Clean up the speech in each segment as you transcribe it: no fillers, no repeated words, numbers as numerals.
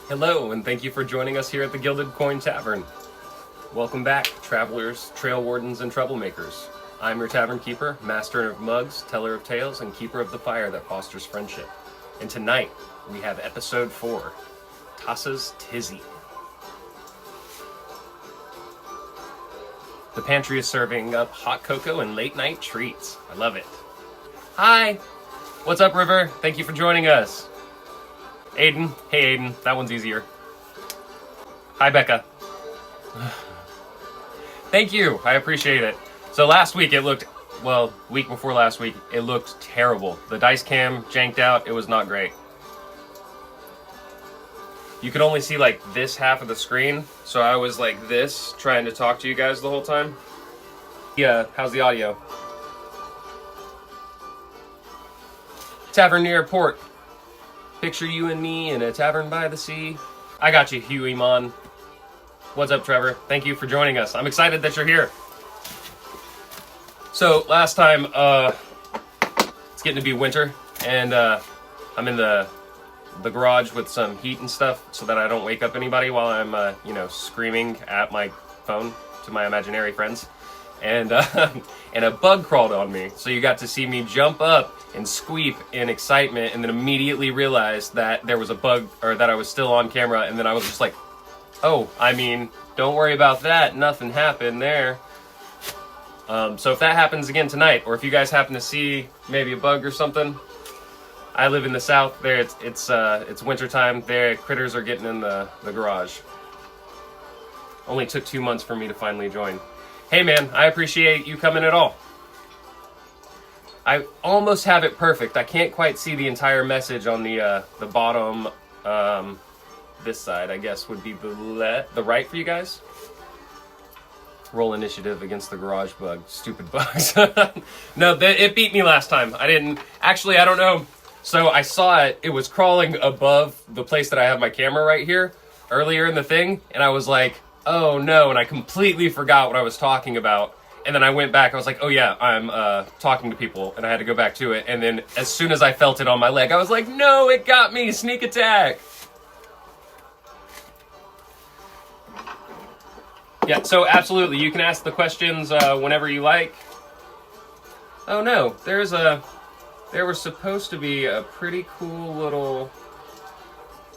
Hello, and thank you for joining us here at the Gilded Coin Tavern. Welcome back, travelers, trail wardens, and troublemakers. I'm your Tavern Keeper, master of mugs, teller of tales, and keeper of the fire that fosters friendship. And tonight, we have episode 4, Tassa's Tizzy. The pantry is serving up hot cocoa and late-night treats. I love it. Hi! What's up, River? Thank you for joining us. Aiden. Hey, Aiden. That one's easier. Hi, Becca. Thank you. I appreciate it. So last week it looked, well, week before last week, it looked terrible. The dice cam janked out. It was not great. You could only see like this half of the screen. So I was like this, trying to talk to you guys the whole time. Yeah, how's the audio? Tavern near port. Picture you and me in a tavern by the sea. I got you, Huey Mon. What's up, Trevor? Thank you for joining us. I'm excited that you're here. So, last time, it's getting to be winter, and I'm in the garage with some heat and stuff so that I don't wake up anybody while I'm, screaming at my phone to my imaginary friends. And and a bug crawled on me, so you got to see me jump up and squeak in excitement, and then immediately realized that there was a bug, or that I was still on camera, and then I was just like, oh, I mean, don't worry about that, nothing happened there. So if that happens again tonight, or if you guys happen to see maybe a bug or something, I live in the south. There, it's winter time. There, critters are getting in the garage. Only took 2 months for me to finally join. Hey man, I appreciate you coming at all. I almost have it perfect. I can't quite see the entire message on the bottom. This side, I guess, would be the right for you guys. Roll initiative against the garage bug. Stupid bugs. No, it beat me last time. I didn't. Actually, I don't know. So I saw it. It was crawling above the place that I have my camera right here earlier in the thing. And I was like, oh no. And I completely forgot what I was talking about. And then I went back. I was like, oh yeah, I'm talking to people. And I had to go back to it. And then as soon as I felt it on my leg, I was like, no, it got me. Sneak attack. Yeah, so absolutely, you can ask the questions whenever you like. Oh no, there was supposed to be a pretty cool little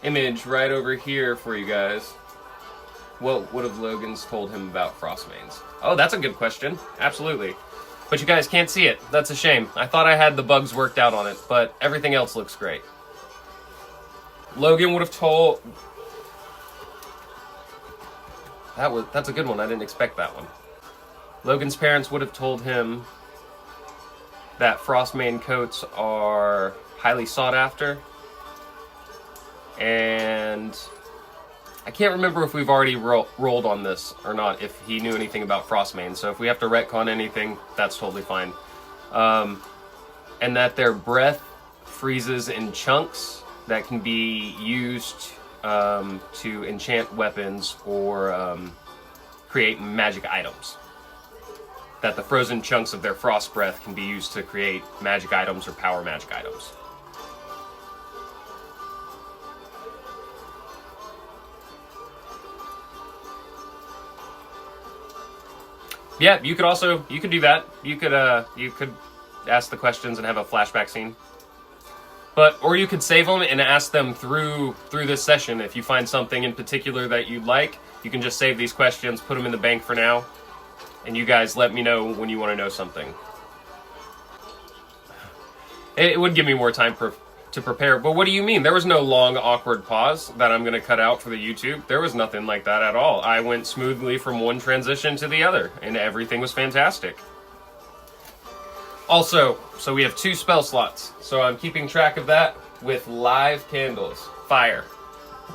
image right over here for you guys. What would have Logan's told him about Frostmanes? Oh, that's a good question. Absolutely. But you guys can't see it. That's a shame. I thought I had the bugs worked out on it, but everything else looks great. Logan would have told... That's a good one. I didn't expect that one. Logan's parents would have told him that Frostmane coats are highly sought after. And I can't remember if we've already rolled on this or not, if he knew anything about Frostmane. So if we have to retcon anything, that's totally fine. And that their breath freezes in chunks that can be used to enchant weapons or create magic items. That the frozen chunks of their frost breath can be used to create magic items or power magic items. Yeah, you could do that. You could ask the questions and have a flashback scene. Or you could save them and ask them through this session. If you find something in particular that you'd like, you can just save these questions, put them in the bank for now, and you guys let me know when you want to know something. It would give me more time to prepare, but what do you mean? There was no long, awkward pause that I'm going to cut out for the YouTube. There was nothing like that at all. I went smoothly from one transition to the other, and everything was fantastic. Also, so we have 2 spell slots, so I'm keeping track of that with live candles. Fire.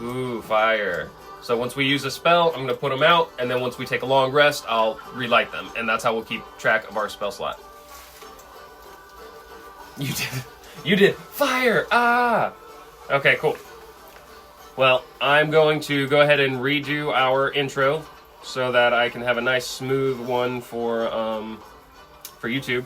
Ooh, fire. So once we use a spell, I'm going to put them out, and then once we take a long rest, I'll relight them, and that's how we'll keep track of our spell slot. You did. Fire! Ah! Okay, cool. Well, I'm going to go ahead and redo our intro so that I can have a nice smooth one for YouTube.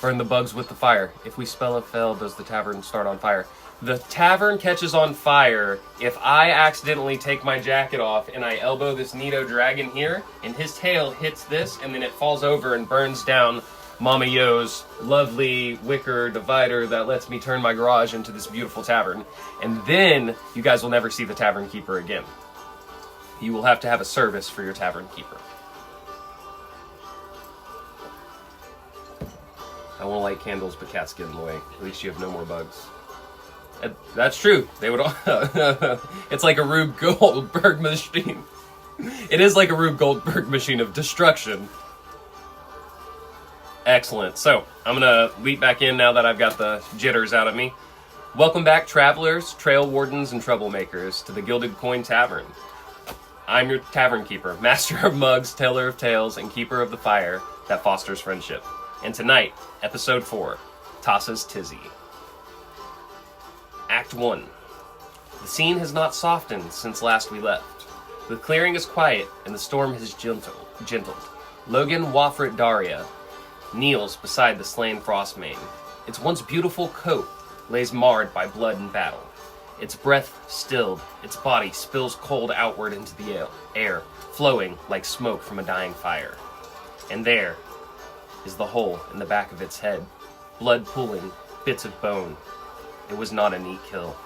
Burn the bugs with the fire. If we spell a fell, does the tavern start on fire? The tavern catches on fire if I accidentally take my jacket off and I elbow this Nido dragon here, and his tail hits this, and then it falls over and burns down Mama Yo's lovely wicker divider that lets me turn my garage into this beautiful tavern. And then you guys will never see the Tavern Keeper again. You will have to have a service for your Tavern Keeper. I won't light candles, but cats get in the way. At least you have no more bugs. That's true. They would all... It's like a Rube Goldberg machine. It is like a Rube Goldberg machine of destruction. Excellent. So, I'm going to leap back in now that I've got the jitters out of me. Welcome back, travelers, trail wardens, and troublemakers, to the Gilded Coin Tavern. I'm your Tavern Keeper, master of mugs, teller of tales, and keeper of the fire that fosters friendship. And tonight, Episode 4, Tassa's Tizzy. Act 1. The scene has not softened since last we left. The clearing is quiet, and the storm has gentled. Logan Wafrit Daria kneels beside the slain Frostmane. Its once beautiful coat lays marred by blood and battle. Its breath stilled, its body spills cold outward into the air, flowing like smoke from a dying fire. And there is the hole in the back of its head, blood pooling, bits of bone. It was not a neat kill.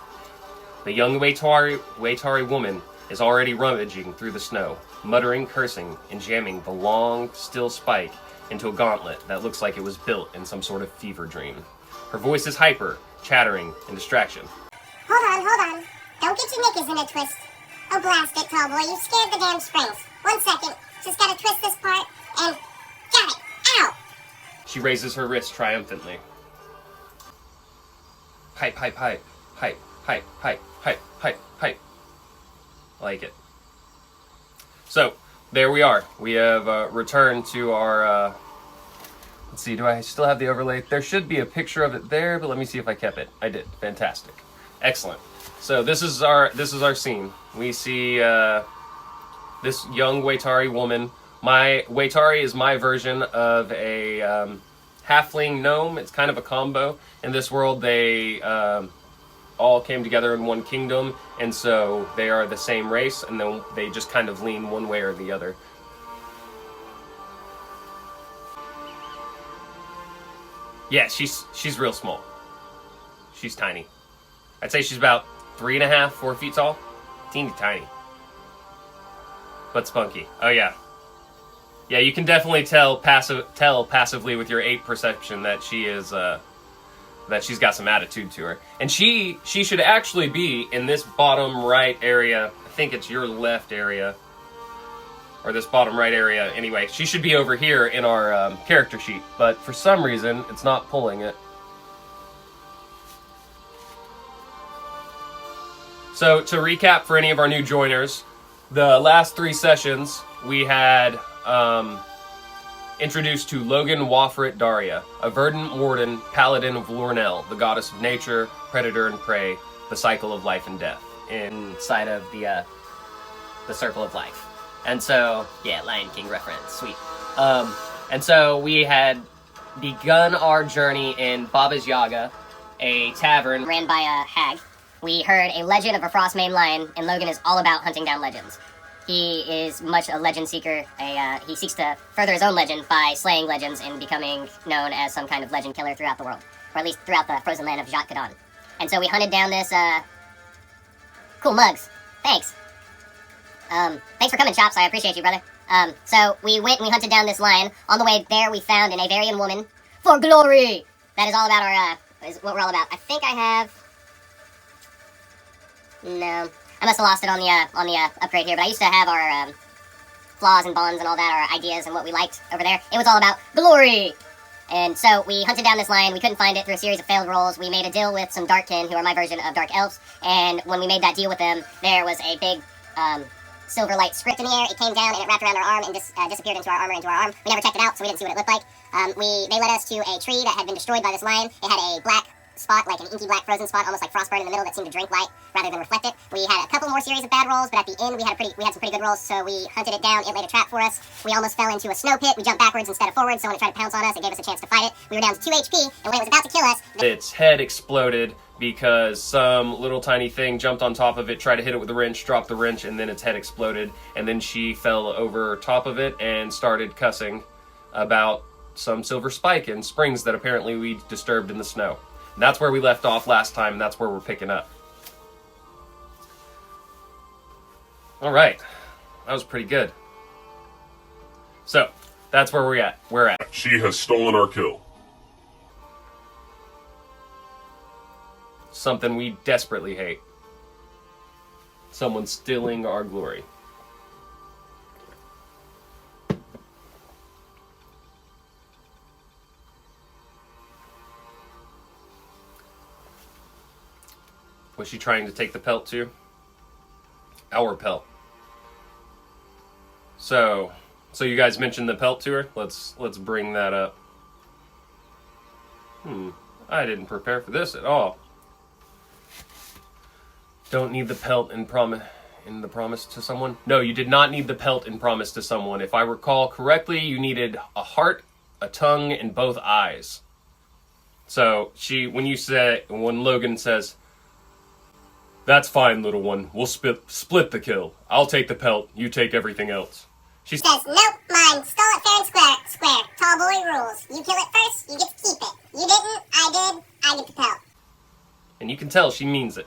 The young Waytari woman is already rummaging through the snow, muttering, cursing, and jamming the long, still spike into a gauntlet that looks like it was built in some sort of fever dream. Her voice is hyper, chattering, and distraction. Hold on. Don't get your knickers in a twist. Oh, blast it, tall boy. You scared the damn springs. 1 second. Just gotta twist this part, and... got it! Ow! She raises her wrist triumphantly. Hype. I like it. So, there we are. We have returned to our... let's see, do I still have the overlay? There should be a picture of it there, but let me see if I kept it. I did. Fantastic. Excellent. So this is our scene. We see this young Waytari woman. My Waytari is my version of a halfling gnome. It's kind of a combo. In this world, they all came together in one kingdom, and so they are the same race, and then they just kind of lean one way or the other. Yeah, she's real small. She's tiny. I'd say she's about 3.5, 4 feet tall. Teeny tiny. But spunky. Oh yeah. Yeah, you can definitely tell passively with your 8 perception that she is that she's got some attitude to her. And she should actually be in this bottom right area. I think it's your left area. Or this bottom right area. Anyway, she should be over here in our character sheet. But for some reason, it's not pulling it. So, to recap for any of our new joiners, the last 3 sessions, we had introduced to Logan Wafrit Daria, a verdant warden, paladin of Lornell, the goddess of nature, predator and prey, the cycle of life and death. Inside of the circle of life. And so, yeah, Lion King reference, sweet. And so we had begun our journey in Baba's Yaga, a tavern Ran by a hag. We heard a legend of a Frostmane lion, and Logan is all about hunting down legends. He is much a legend seeker. He seeks to further his own legend by slaying legends and becoming known as some kind of legend killer throughout the world, or at least throughout the frozen land of Jacques Cadon. And so we hunted down this. Cool mugs. Thanks. Thanks for coming, Chops. I appreciate you, brother. So we went and we hunted down this lion. On the way there, we found an Avarian woman for glory. That is all about our. Is what we're all about. I think I have. No. I must have lost it on the upgrade here, but I used to have our flaws and bonds and all that, our ideas and what we liked over there. It was all about glory! And so we hunted down this lion. We couldn't find it through a series of failed rolls. We made a deal with some Darkkin, who are my version of Dark Elves, and when we made that deal with them, there was a big silver light script in the air. It came down and it wrapped around our arm and disappeared into our armor, into our arm. We never checked it out, so we didn't see what it looked like. They led us to a tree that had been destroyed by this lion. It had a black spot, like an inky black frozen spot, almost like frostbitten in the middle that seemed to drink light rather than reflect it. We had a couple more series of bad rolls, but at the end we had some pretty good rolls, so we hunted it down. It laid a trap for us. We almost fell into a snow pit. We jumped backwards instead of forwards, so when it tried to pounce on us, it gave us a chance to fight it. We were down to 2 HP, and when it was about to kill us... Its head exploded because some little tiny thing jumped on top of it, tried to hit it with a wrench, dropped the wrench, and then its head exploded, and then she fell over top of it and started cussing about some silver spike and springs that apparently we disturbed in the snow. And that's where we left off last time, and that's where we're picking up. All right. That was pretty good. So, that's where we're at. She has stolen our kill. Something we desperately hate. Someone stealing our glory. Was she trying to take the pelt too? Our pelt. So you guys mentioned the pelt to her? Let's bring that up. I didn't prepare for this at all. Don't need the pelt in the promise to someone? No, you did not need the pelt in promise to someone. If I recall correctly, you needed a heart, a tongue, and both eyes. So when Logan says, "That's fine, little one. We'll split the kill. I'll take the pelt. You take everything else." She Says, nope, mine. Stole it fair and square. Tall boy rules. You kill it first, you get to keep it. You didn't, I did, I get the pelt. And you can tell she means it.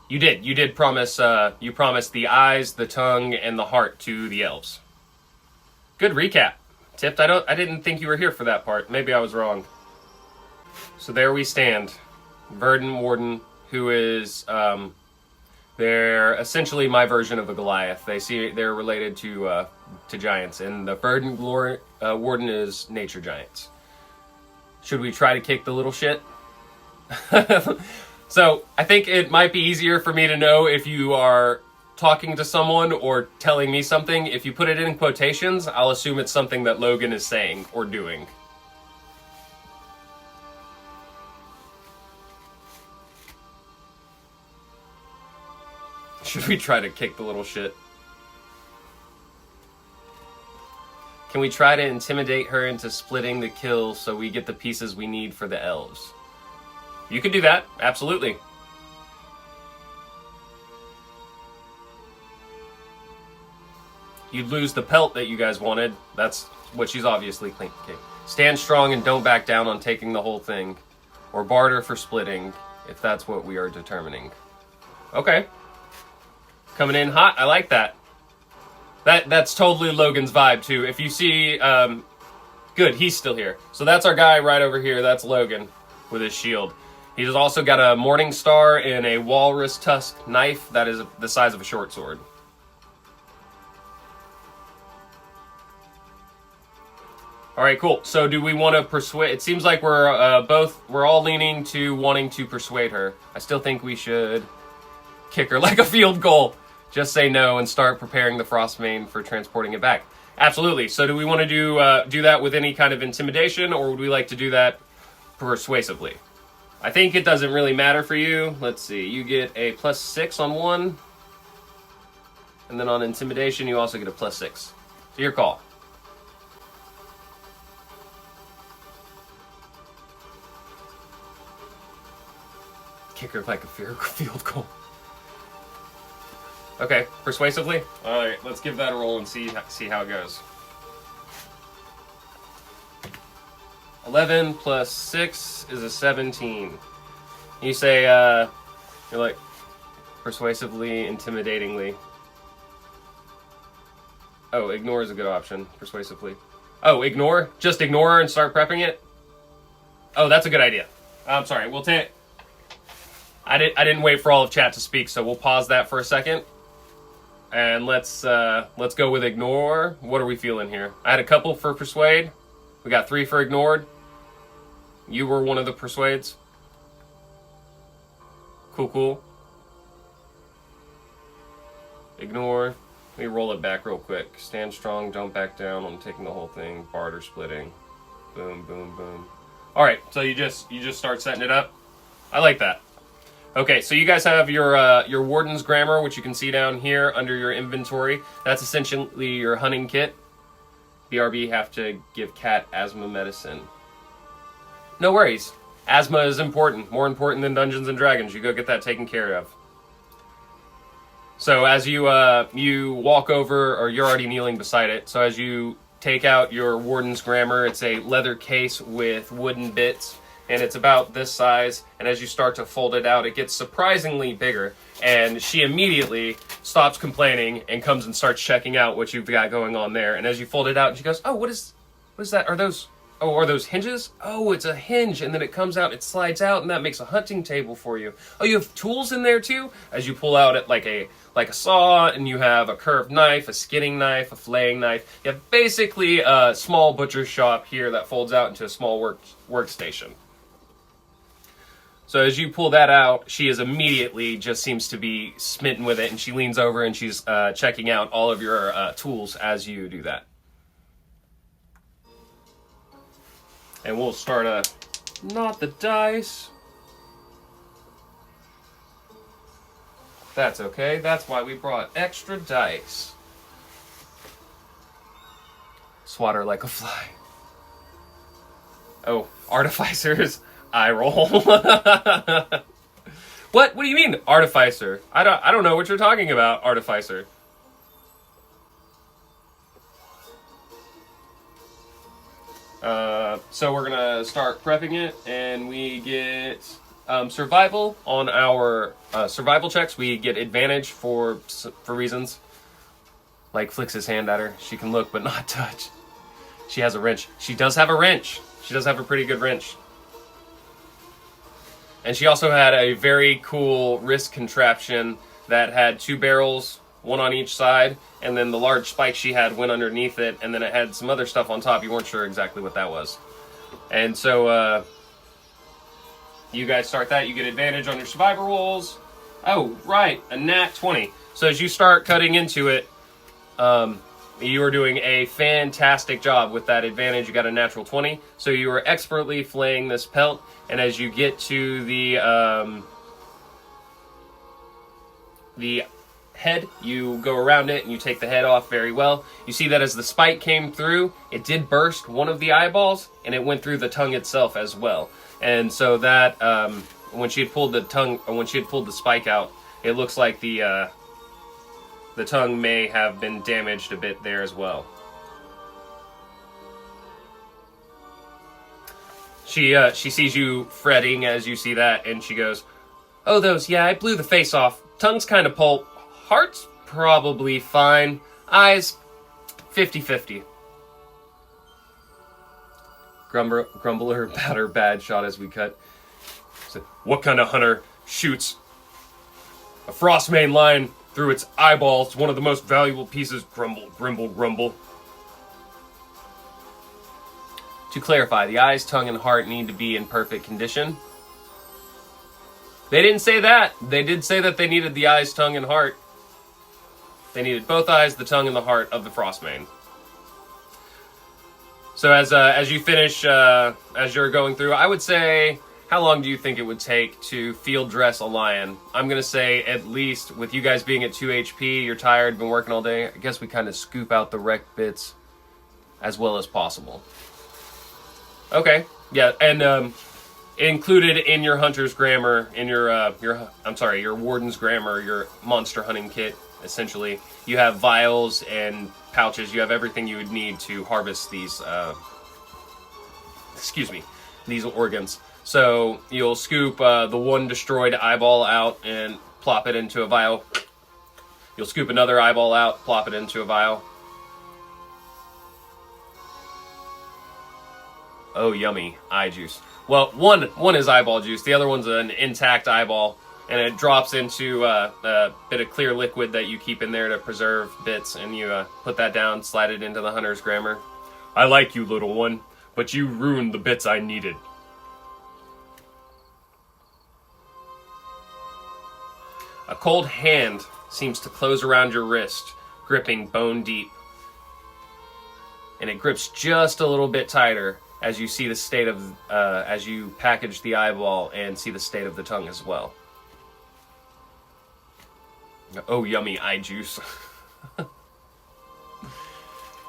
You did promise, you promised the eyes, the tongue, and the heart to the elves. Good recap. Tipped, I didn't think you were here for that part. Maybe I was wrong. So there we stand. Verdant Warden, who is, they're essentially my version of a Goliath. They're related to giants, and the Verdant Warden is nature giants. Should we try to kick the little shit? So, I think it might be easier for me to know if you are talking to someone or telling me something. If you put it in quotations, I'll assume it's something that Logan is saying or doing. Should we try to kick the little shit? Can we try to intimidate her into splitting the kill so we get the pieces we need for the elves? You could do that, absolutely. You'd lose the pelt that you guys wanted. That's what she's obviously thinking. Stand strong and don't back down on taking the whole thing. Or barter for splitting, if that's what we are determining. Okay. Coming in hot, I like that. That's totally Logan's vibe, too. If you see... good, he's still here. So that's our guy right over here. That's Logan with his shield. He's also got a Morning Star and a walrus tusk knife that is the size of a short sword. All right, cool. So do we want to persuade... It seems like we're all leaning to wanting to persuade her. I still think we should kick her like a field goal. Just say no and start preparing the Frostmane for transporting it back. Absolutely. So do we want to do that with any kind of intimidation, or would we like to do that persuasively? I think it doesn't really matter for you. Let's see. You get a +6 on one. And then on intimidation, you also get a +6. So your call. kicker like a field goal. Okay, persuasively? Alright, let's give that a roll and see how it goes. 11 plus 6 is a 17. You say, you're like, persuasively, intimidatingly. Oh, ignore is a good option, persuasively. Oh, ignore? Just ignore and start prepping it? Oh, that's a good idea. I'm sorry, we'll take... I didn't wait for all of chat to speak, so we'll pause that for a second. And let's go with ignore. What are we feeling here? I had a couple for persuade. We got 3 for ignored. You were one of the persuades. Cool. Ignore. Let me roll it back real quick. Stand strong, don't back down. I'm taking the whole thing. Barter splitting. Boom, boom, boom. All right, so you just start setting it up. I like that. Okay, so you guys have your Warden's Grammar, which you can see down here under your inventory. That's essentially your hunting kit. BRB have to give cat asthma medicine. No worries. Asthma is important. More important than Dungeons and Dragons. You go get that taken care of. So as you walk over, or you're already kneeling beside it, so as you take out your Warden's Grammar, it's a leather case with wooden bits, and it's about this size, and as you start to fold it out, it gets surprisingly bigger, and she immediately stops complaining and comes and starts checking out what you've got going on there. And as you fold it out, she goes, oh, what is that? Are those hinges? Oh, it's a hinge, and then it comes out, it slides out, and that makes a hunting table for you. Oh, you have tools in there too? As you pull out it like a saw, and you have a curved knife, a skinning knife, a flaying knife. You have basically a small butcher shop here that folds out into a small workstation. So as you pull that out, she is immediately just seems to be smitten with it, and she leans over and she's checking out all of your tools as you do that. And we'll start not the dice. That's okay. That's why we brought extra dice. Swat her like a fly. Oh, artificers. Eye roll. What do you mean, artificer? I don't know what you're talking about, artificer. So we're gonna start prepping it, and we get survival on our survival checks. We get advantage for reasons. Like flicks his hand at her. She can look but not touch. She has a wrench. She does have a wrench. She does have a pretty good wrench. And she also had a very cool wrist contraption that had 2 barrels, one on each side, and then the large spike she had went underneath it, and then it had some other stuff on top. You weren't sure exactly what that was. And so you guys start that. You get advantage on your survivor rolls. Oh, right, a nat 20. So as you start cutting into it, you are doing a fantastic job with that advantage. You got a natural 20. So you are expertly flaying this pelt. And as you get to the head, you go around it and you take the head off very well. You see that as the spike came through, it did burst one of the eyeballs, and it went through the tongue itself as well. And so that when she had pulled the spike out, it looks like the tongue may have been damaged a bit there as well. She sees you fretting as you see that, and she goes, oh, those, yeah, I blew the face off. Tongue's kind of pulp. Heart's probably fine. Eyes, 50-50. Grumbler about her bad shot as we cut. Said, what kind of hunter shoots a Frostmane line through its eyeballs? One of the most valuable pieces. Grumble, grumble, grumble. To clarify, the eyes, tongue, and heart need to be in perfect condition. They didn't say that. They did say that they needed the eyes, tongue, and heart. They needed both eyes, the tongue, and the heart of the Frostmane. So as you finish, as you're going through, I would say, how long do you think it would take to field dress a lion? I'm going to say at least, with you guys being at 2 HP, you're tired, been working all day, I guess we kind of scoop out the wrecked bits as well as possible. Okay, yeah, and included in your hunter's grammar, in your warden's grammar, your monster hunting kit, essentially. You have vials and pouches. You have everything you would need to harvest these, these organs. So you'll scoop the one destroyed eyeball out and plop it into a vial. You'll scoop another eyeball out, plop it into a vial. Oh, yummy. Eye juice. Well, one is eyeball juice. The other one's an intact eyeball. And it drops into a bit of clear liquid that you keep in there to preserve bits. And you put that down, slide it into the hunter's grammar. I like you, little one, but you ruined the bits I needed. A cold hand seems to close around your wrist, gripping bone deep. And it grips just a little bit tighter as you see the state of, as you package the eyeball and see the state of the tongue as well. Oh, yummy eye juice.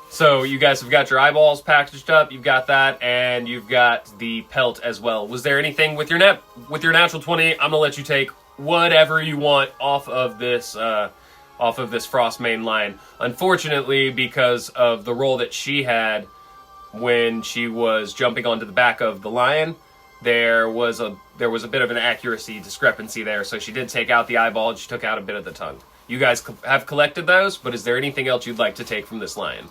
So you guys have got your eyeballs packaged up, you've got that, and you've got the pelt as well. Was there anything with your natural 20? I'm gonna let you take whatever you want off of this Frostmane line. Unfortunately, because of the roll that she had when she was jumping onto the back of the lion, there was a bit of an accuracy discrepancy there. So she did take out the eyeball and she took out a bit of the tongue. You guys have collected those, but is there anything else you'd like to take from this lion?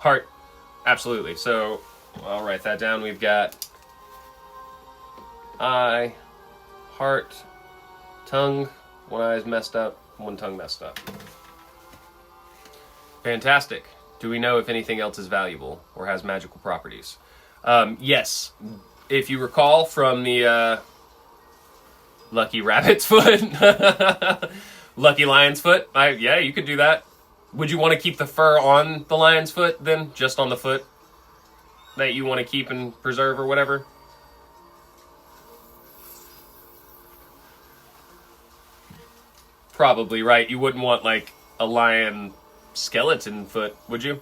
Heart, absolutely. So I'll write that down. We've got eye, heart, tongue. One eye's messed up, one tongue messed up. Fantastic. Do we know if anything else is valuable or has magical properties? Yes. If you recall from the Lucky Rabbit's Foot, Lucky Lion's Foot, yeah, you could do that. Would you want to keep the fur on the lion's foot then? Just on the foot that you want to keep and preserve or whatever? Probably, right? You wouldn't want, like, a lion skeleton foot, would you?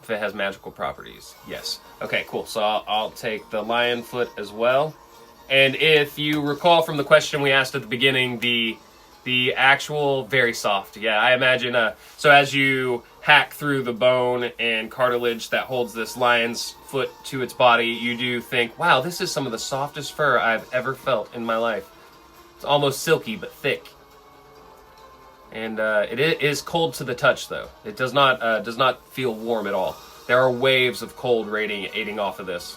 If it has magical properties. Yes. Okay, cool. So I'll take the lion foot as well. And if you recall from the question we asked at the beginning, the actual, very soft. Yeah, I imagine, so as you hack through the bone and cartilage that holds this lion's foot to its body, you do think, wow, this is some of the softest fur I've ever felt in my life. It's almost silky, but thick. And it is cold to the touch, though. It does not feel warm at all. There are waves of cold radiating off of this.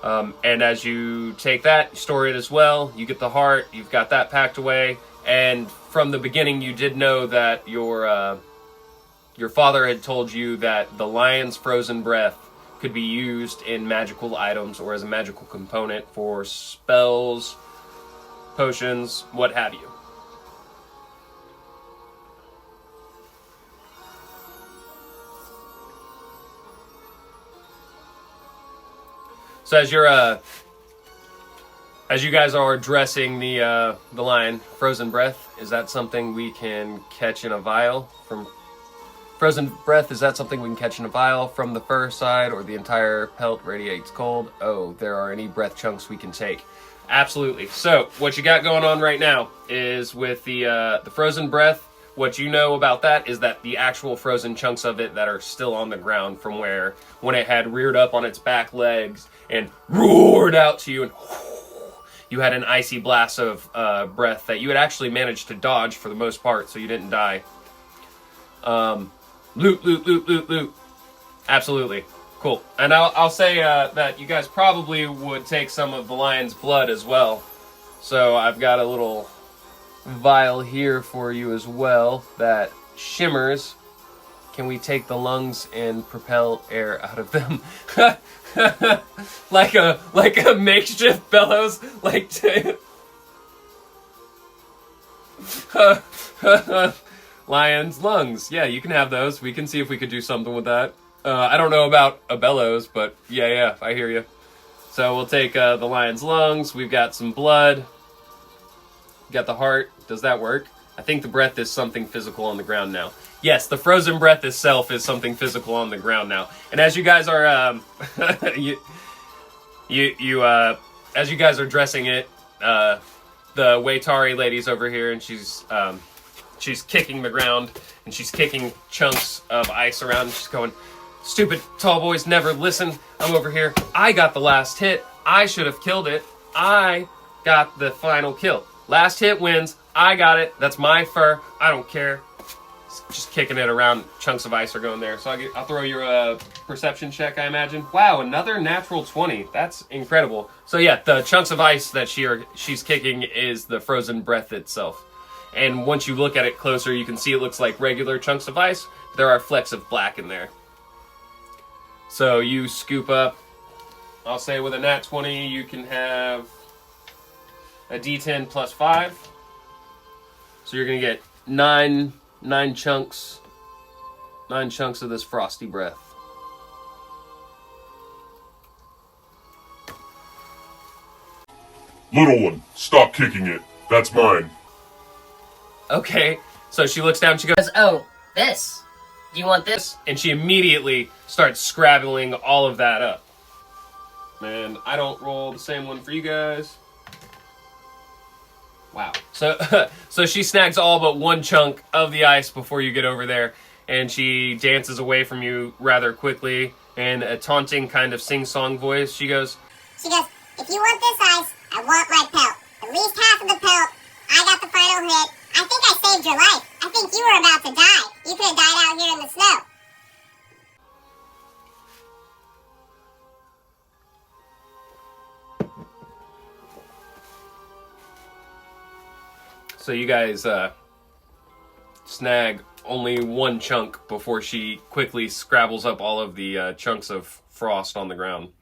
And as you take that, you store it as well. You get the heart. You've got that packed away. And from the beginning, you did know that your father had told you that the lion's frozen breath could be used in magical items or as a magical component for spells, potions, what have you. So as you guys are dressing the lion, frozen breath, is that something we can catch in a vial from frozen breath? Is that something we can catch in a vial from the fur side, or the entire pelt radiates cold? Oh, there are any breath chunks we can take? Absolutely. So what you got going on right now is with the frozen breath. What you know about that is that the actual frozen chunks of it that are still on the ground from where when it had reared up on its back legs and roared out to you, and you had an icy blast of breath that you had actually managed to dodge for the most part, so you didn't die. Loot. Absolutely. Cool. And I'll say that you guys probably would take some of the lion's blood as well. So I've got a little vial here for you as well that shimmers. Can we take the lungs and propel air out of them? like a makeshift bellows, lion's lungs. Yeah, you can have those. We can see if we could do something with that. I don't know about a bellows, but yeah, I hear you. So we'll take the lion's lungs. We've got some blood. Got the heart. Does that work? I think the breath is something physical on the ground now. Yes, the frozen breath itself is something physical on the ground now. And as you guys are, you as you guys are dressing it, the Waytari lady's over here, and she's kicking the ground, and she's kicking chunks of ice around, and she's going, "Stupid tall boys never listen. I'm over here. I got the last hit. I should have killed it. I got the final kill. Last hit wins. I got it. That's my fur. I don't care." Just kicking it around. Chunks of ice are going there. So I'll throw your perception check, I imagine. Wow, another natural 20. That's incredible. So yeah, the chunks of ice that she's kicking is the frozen breath itself. And once you look at it closer, you can see it looks like regular chunks of ice. There are flecks of black in there. So you scoop up, I'll say with a nat 20, you can have a D10 plus 5. So you're going to get 9 chunks of this frosty breath. Little one, stop kicking it. That's mine. Okay, so she looks down, she goes, "Oh, this. Do you want this?" and she immediately starts scrabbling all of that up. And I don't roll the same one for you guys. Wow. So she snags all but one chunk of the ice before you get over there, and she dances away from you rather quickly in a taunting kind of sing-song voice. She goes, "If you want this ice, I want my pelt. At least half of the pelt. I got the final hit. I think I saved your life. I think you were about to die. You could have died out here in the snow." So you guys snag only one chunk before she quickly scrabbles up all of the chunks of frost on the ground.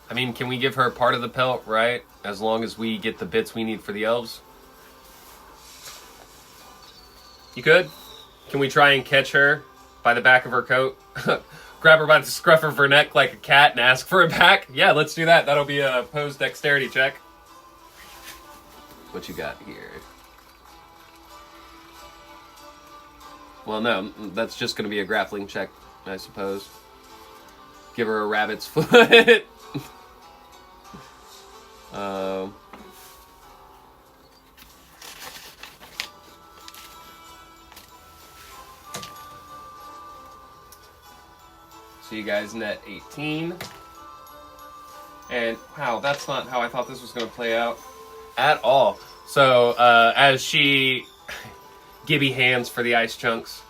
I mean, can we give her part of the pelt, right? As long as we get the bits we need for the elves? You could? Can we try and catch her by the back of her coat? Grab her by the scruff of her neck like a cat and ask for it back? Yeah, let's do that. That'll be a opposed dexterity check. What you got here? Well, no, that's just going to be a grappling check, I suppose. Give her a rabbit's foot. So you guys net 18. And wow, that's not how I thought this was going to play out at all. So as she gibby hands for the ice chunks,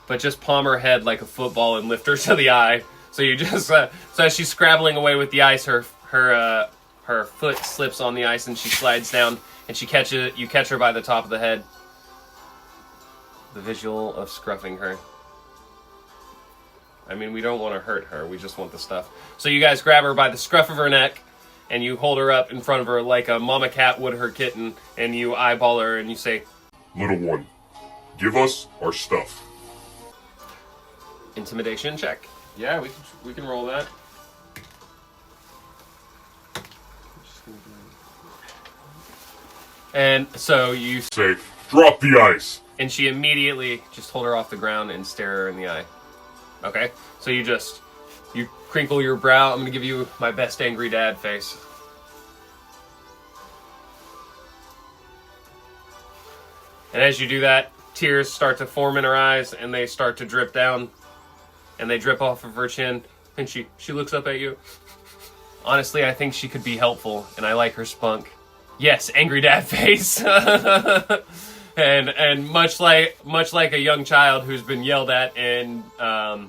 but just palm her head like a football and lift her to the eye. So you just so as she's scrabbling away with the ice, her foot slips on the ice and she slides down, and you catch her by the top of the head. The visual of scruffing her. I mean, we don't want to hurt her. We just want the stuff. So you guys grab her by the scruff of her neck, and you hold her up in front of her like a mama cat would her kitten, and you eyeball her, and you say, Little one, give us our stuff. Intimidation check. Yeah, we can roll that. And so you say, drop the ice. And she immediately just hold her off the ground and stare her in the eye. Okay? So you crinkle your brow. I'm going to give you my best angry dad face. And as you do that, tears start to form in her eyes, and they start to drip down, and they drip off of her chin, and she looks up at you. Honestly, I think she could be helpful, and I like her spunk. Yes, angry dad face. and much like a young child who's been yelled at in a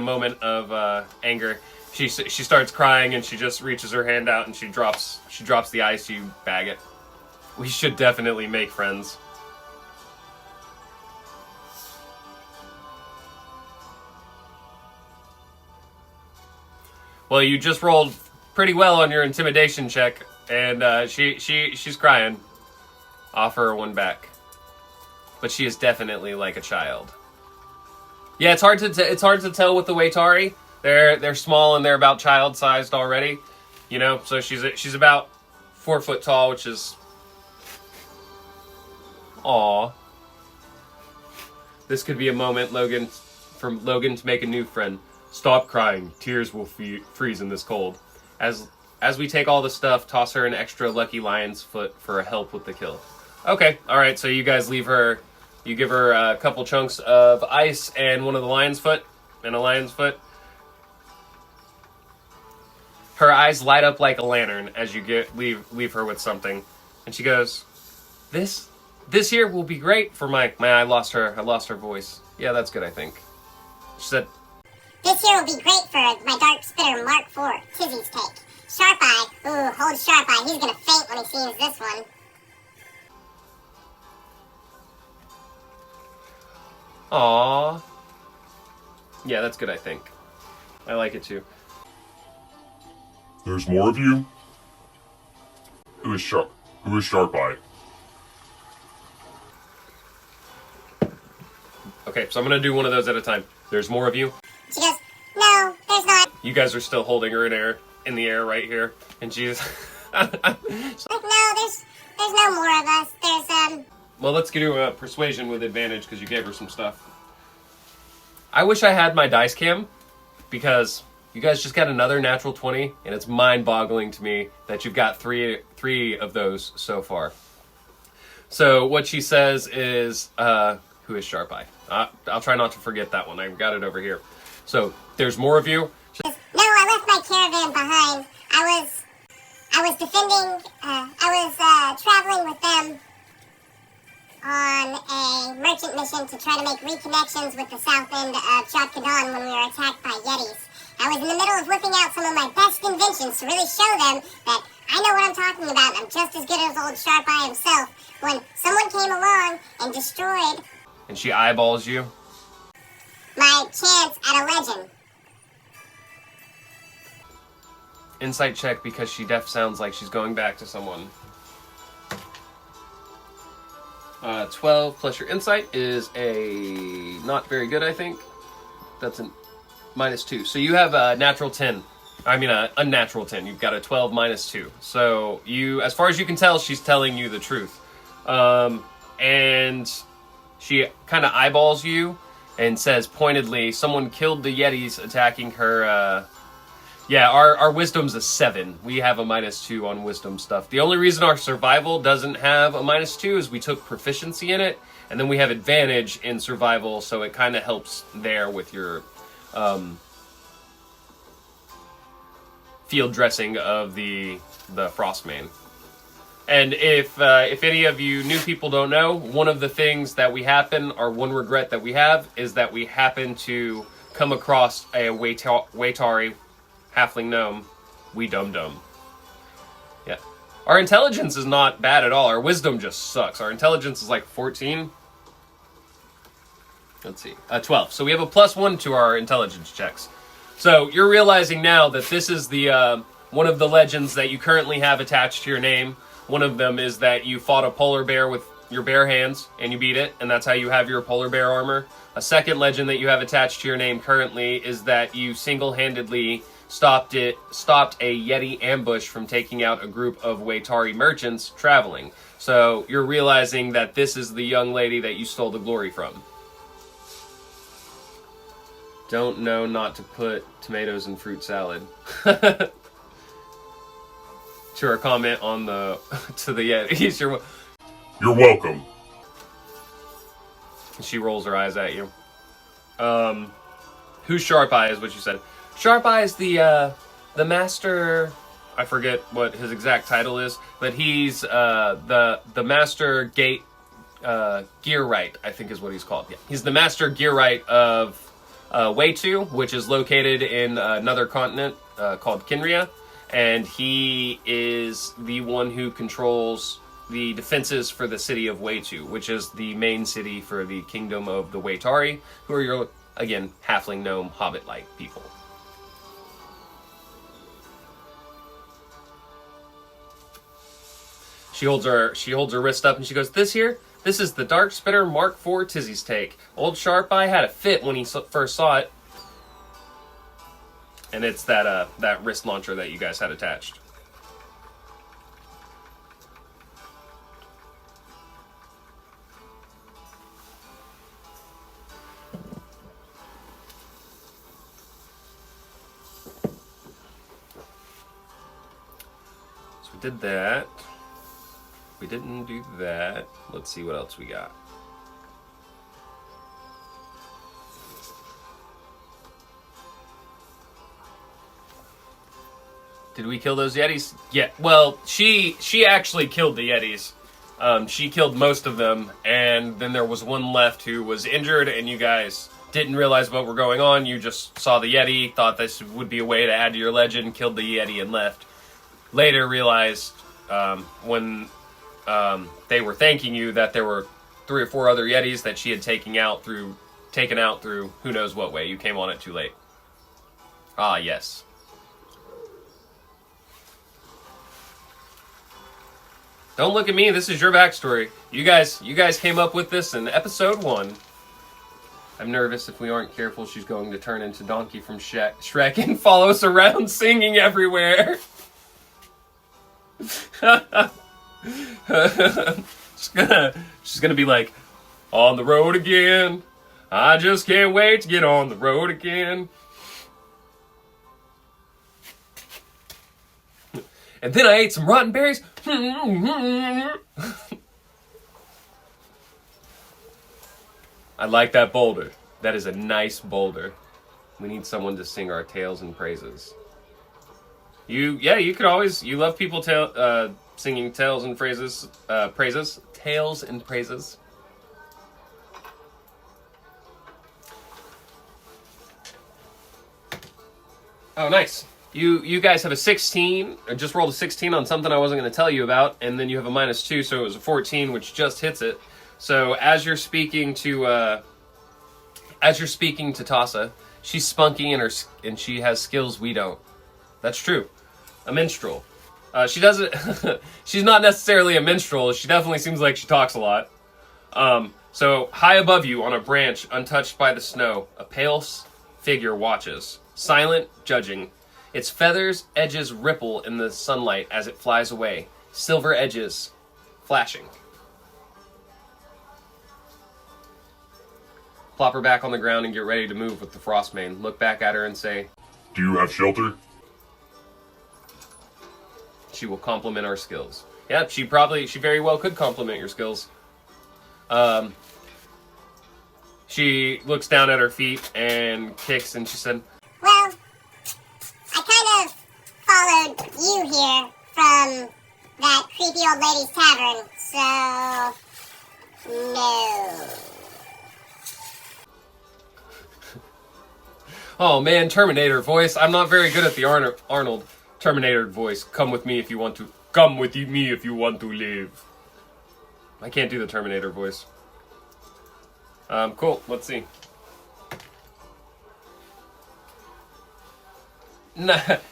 moment of anger, she starts crying, and she just reaches her hand out and she drops the ice. You bag it. We should definitely make friends. Well, you just rolled pretty well on your intimidation check, and she's crying. Offer her one back, but she is definitely like a child. Yeah, it's hard to tell with the Waytari. They're small and they're about child sized already, you know. So she's about 4 foot tall, which is, aw. This could be a moment, Logan, for Logan to make a new friend. Stop crying. Tears will freeze in this cold. As we take all the stuff, toss her an extra lucky lion's foot for help with the kill. Okay, alright, so you guys leave her, you give her a couple chunks of ice and one of the lion's foot, and a lion's foot. Her eyes light up like a lantern as you leave her with something. And she goes, This here will be great for my I lost her voice. Yeah, that's good, I think. She said, This here will be great for my dark spitter Mark IV, Tizzy's take. Sharp Eye, ooh, hold Sharp Eye, he's gonna faint when he sees this one. Aww. Yeah, that's good, I think. I like it too. There's more of you? Who is Sharp Eye? Okay, so I'm gonna do one of those at a time. There's more of you. She goes, no, there's not. You guys are still holding her in the air right here, and she's. Like, no, there's no more of us. There's, Well, let's do a persuasion with advantage because you gave her some stuff. I wish I had my dice cam, because you guys just got another natural 20, and it's mind-boggling to me that you've got three of those so far. So what she says is, who is Sharp Eye? I'll try not to forget that one. I've got it over here. So there's more of you. no, I left my caravan behind. I was defending, traveling with them on a merchant mission to try to make reconnections with the south end of Chotkadan when we were attacked by Yetis. I was in the middle of whipping out some of my best inventions to really show them that I know what I'm talking about. I'm just as good as old Sharp Eye himself. When someone came along and destroyed... And she eyeballs you. My chance at a legend. Insight check, because she sounds like she's going back to someone. 12 plus your insight is a not very good, I think. That's a -2. So you have a natural 10. I mean, a unnatural 10. You've got a 12 -2. So you, as far as you can tell, she's telling you the truth. And she kind of eyeballs you and says pointedly, someone killed the Yetis attacking her. Yeah, our wisdom's a 7. We have a -2 on wisdom stuff. The only reason our survival doesn't have a -2 is we took proficiency in it, and then we have advantage in survival, so it kind of helps there with your field dressing of the Frostmane. And if any of you new people don't know, one of the things that one regret that we have, is that we happen to come across a Waytari halfling gnome. We dum-dum. Yeah. Our intelligence is not bad at all. Our wisdom just sucks. Our intelligence is like 14. Let's see. 12. So we have a +1 to our intelligence checks. So you're realizing now that this is the one of the legends that you currently have attached to your name. One of them is that you fought a polar bear with your bare hands and you beat it, and that's how you have your polar bear armor. A second legend that you have attached to your name currently is that you single-handedly stopped a Yeti ambush from taking out a group of Waytari merchants traveling. So you're realizing that this is the young lady that you stole the glory from. Don't know not to put tomatoes in fruit salad. To her comment on to the Yetis, You're welcome. she rolls her eyes at you. Who's Sharp Eye is what you said. Sharp Eye is the master. I forget what his exact title is, but he's the master gate gearwright, I think is what he's called. Yeah, he's the master gearwright of Waytu, which is located in another continent called Kinria, and he is the one who controls the defenses for the city of Waytu, which is the main city for the kingdom of the Waytari, who are your, again, halfling gnome hobbit-like people. She holds her wrist up and she goes, This is the Dark Spitter Mark IV Tizzy's take. Old Sharp Eye had a fit when he first saw it. And it's that wrist launcher that you guys had attached. did that. We didn't do that. Let's see what else we got. Did we kill those Yetis? Yeah. Well, she actually killed the Yetis. She killed most of them, and then there was one left who was injured, and you guys didn't realize what were going on. You just saw the Yeti, thought this would be a way to add to your legend, killed the Yeti, and left. Later realized when they were thanking you that there were 3 or 4 other Yetis that she had taken out through who knows what way. You came on it too late. Ah, yes. Don't look at me. This is your backstory. You guys came up with this in episode 1. I'm nervous. If we aren't careful, she's going to turn into Donkey from Shrek and follow us around singing everywhere. she's gonna be like, on the road again. I just can't wait to get on the road again. And then I ate some rotten berries. I like that boulder. That is a nice boulder. We need someone to sing our tales and praises. You could always. You love people singing tales and praises. Tales and praises. Oh, nice. You guys have a 16. I just rolled a 16 on something I wasn't going to tell you about, and then you have a -2, so it was a 14, which just hits it. So as you're speaking to Tassa, she's spunky and she has skills we don't. That's true. A minstrel. She doesn't. She's not necessarily a minstrel. She definitely seems like she talks a lot. So high above you, on a branch, untouched by the snow, a pale figure watches, silent, judging. Its feathers' edges ripple in the sunlight as it flies away, silver edges flashing. Plop her back on the ground and get ready to move with the Frostmane. Look back at her and say, Do you have shelter? she will compliment our skills. Yeah, she very well could compliment your skills. She looks down at her feet and kicks, and she said, Well, I kind of followed you here from that creepy old lady's tavern, so no. oh man, Terminator voice. I'm not very good at the Arnold Terminator voice. Come with me if you want to. Come with me if you want to live. I can't do the Terminator voice. Cool. Let's see.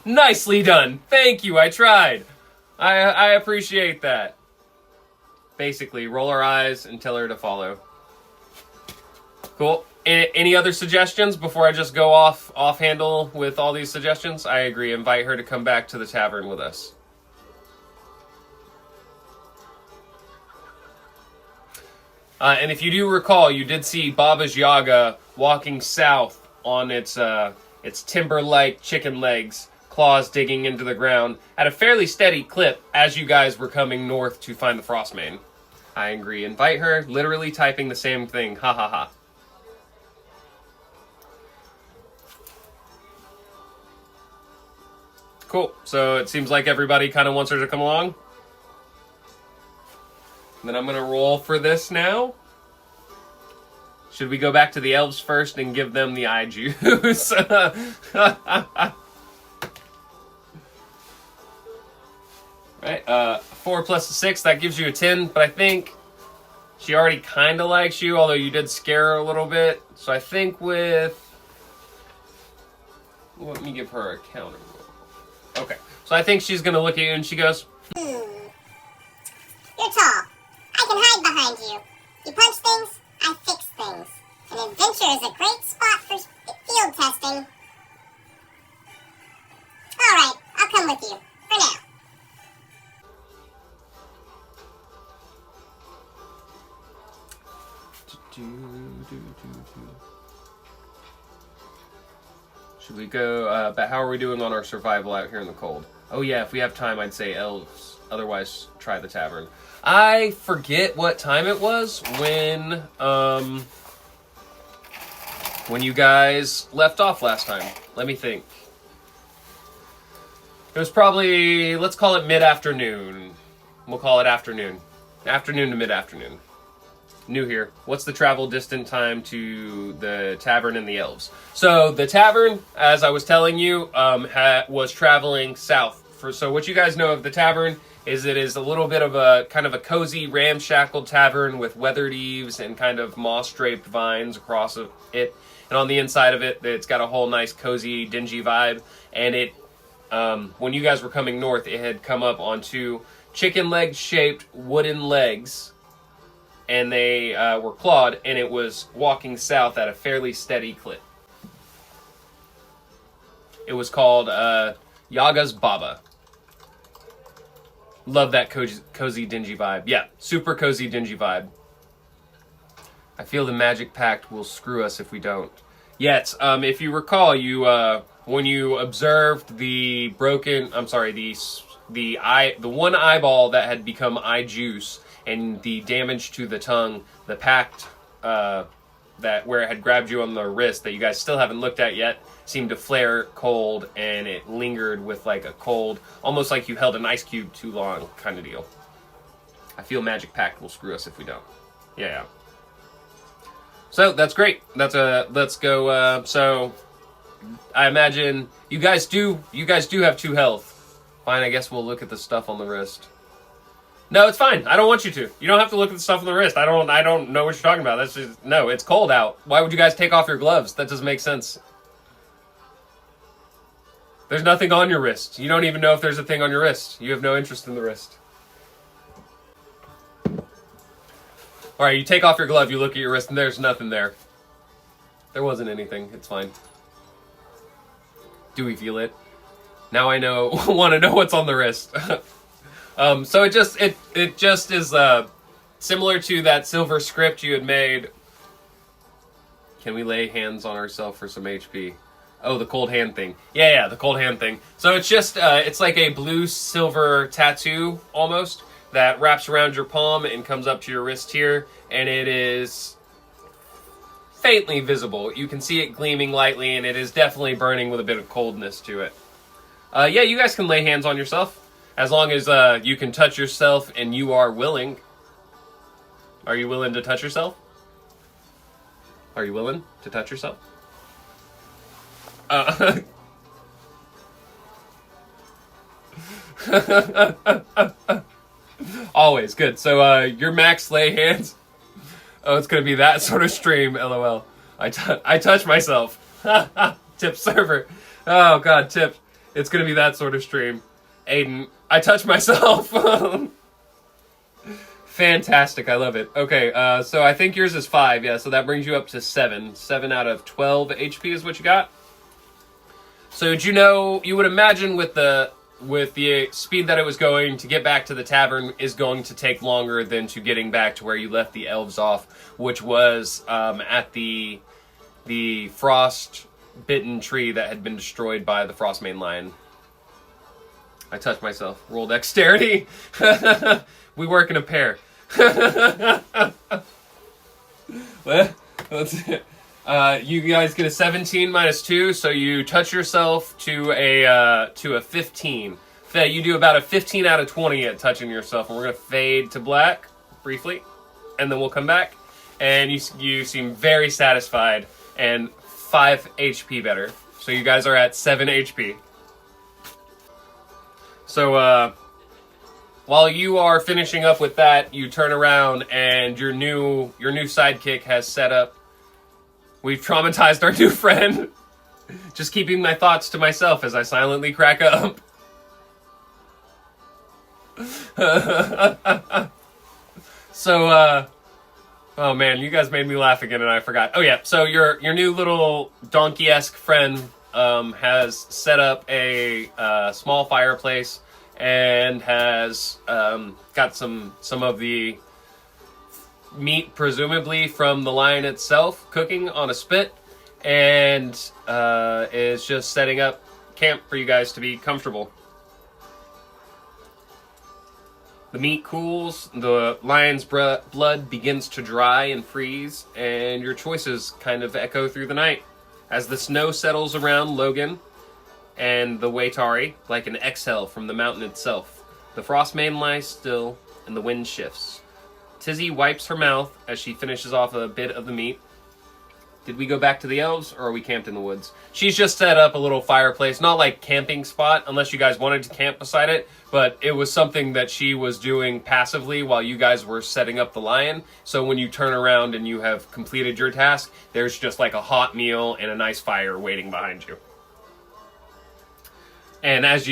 Nicely done. Thank you. I tried. I appreciate that. Basically, roll her eyes and tell her to follow. Cool. Any other suggestions before I just go off handle with all these suggestions? I agree. Invite her to come back to the tavern with us. And if you do recall, you did see Baba's Yaga walking south on its timber-like chicken legs, claws digging into the ground at a fairly steady clip as you guys were coming north to find the Frostmane. I agree. Invite her, literally typing the same thing. Ha ha ha. Cool. So it seems like everybody kind of wants her to come along. Then I'm going to roll for this now. Should we go back to the elves first and give them the eye juice? Right, 4 plus a 6, that gives you a 10, but I think she already kind of likes you, although you did scare her a little bit. So I think let me give her a counter roll. Okay, so I think she's going to look at you and she goes, You're tall. I can hide behind you. You punch things, I fix things. An adventure is a great spot for field testing. Alright, I'll come with you. For now. Should we go, how are we doing on our survival out here in the cold? Oh yeah, if we have time, I'd say elves. Otherwise, try the tavern. I forget what time it was when you guys left off last time. Let me think. It was probably, let's call it mid-afternoon. We'll call it afternoon. Afternoon to mid-afternoon. New here. What's the travel distant time to the tavern and the elves? So the tavern, as I was telling you, was traveling south. So what you guys know of the tavern is it is a little bit of a kind of a cozy, ramshackled tavern with weathered eaves and kind of moss-draped vines across it. And on the inside of it, it's got a whole nice, cozy, dingy vibe. And it, when you guys were coming north, it had come up onto chicken leg-shaped wooden legs. And they were clawed, and it was walking south at a fairly steady clip. It was called Yaga's Baba. Love that cozy, dingy vibe. Yeah, super cozy, dingy vibe. I feel the magic pact will screw us if we don't. Yet, if you recall, you when you observed the one eyeball that had become eye juice and the damage to the tongue, the pact that where it had grabbed you on the wrist that you guys still haven't looked at yet seemed to flare cold, and it lingered with like a cold, almost like you held an ice cube too long kind of deal. I feel magic pact will screw us if we don't. Yeah. So that's great. Let's go. So I imagine you guys do have 2 health. Fine, I guess we'll look at the stuff on the wrist. No, it's fine. I don't want you to. You don't have to look at the stuff on the wrist. I don't know what you're talking about. That's just, no, it's cold out. Why would you guys take off your gloves? That doesn't make sense. There's nothing on your wrist. You don't even know if there's a thing on your wrist. You have no interest in the wrist. Alright, you take off your glove, you look at your wrist, and there's nothing there. There wasn't anything. It's fine. Do we feel it? Now I want to know what's on the wrist. So it just is similar to that silver script you had made. Can we lay hands on ourselves for some HP? Oh, the cold hand thing. Yeah, the cold hand thing. So it's just, it's like a blue-silver tattoo, almost, that wraps around your palm and comes up to your wrist here, and it is faintly visible. You can see it gleaming lightly, and it is definitely burning with a bit of coldness to it. Yeah, you guys can lay hands on yourself, as long as you can touch yourself and you are willing. Are you willing to touch yourself? Are you willing to touch yourself? Always good. So your max lay hands. Oh, it's gonna be that sort of stream. LOL. I touch myself. Tip server. Oh god, tip. It's gonna be that sort of stream. Aiden, I touch myself. Fantastic. I love it. Okay, so I think yours is 5. Yeah, so that brings you up to 7. 7 out of 12 HP is what you got. So you would imagine with the speed that it was going to get back to the tavern is going to take longer than to getting back to where you left the elves off, which was at the frostbitten tree that had been destroyed by the Frostmane lion. I touched myself. Roll dexterity. We work in a pair. Let's see. You guys get a 17 minus 2, so you touch yourself to a 15. You do about a 15 out of 20 at touching yourself, and we're going to fade to black briefly, and then we'll come back. And you seem very satisfied, and 5 HP better. So you guys are at 7 HP. So while you are finishing up with that, you turn around, and your new sidekick has set up. We've traumatized our new friend. Just keeping my thoughts to myself as I silently crack up. So, oh man, you guys made me laugh again and I forgot. Oh yeah, so your new little donkey-esque friend has set up a small fireplace and has got some of the meat, presumably from the lion itself, cooking on a spit, and is just setting up camp for you guys to be comfortable. The meat cools, the lion's blood begins to dry and freeze, and your choices kind of echo through the night. As the snow settles around Logan and the Waytari, like an exhale from the mountain itself, the Frostmane lies still, and the wind shifts. Tizzy wipes her mouth as she finishes off a bit of the meat. Did we go back to the elves, or are we camped in the woods? She's just set up a little fireplace, not like camping spot, unless you guys wanted to camp beside it, but it was something that she was doing passively while you guys were setting up the lion. So when you turn around and you have completed your task, there's just like a hot meal and a nice fire waiting behind you. And as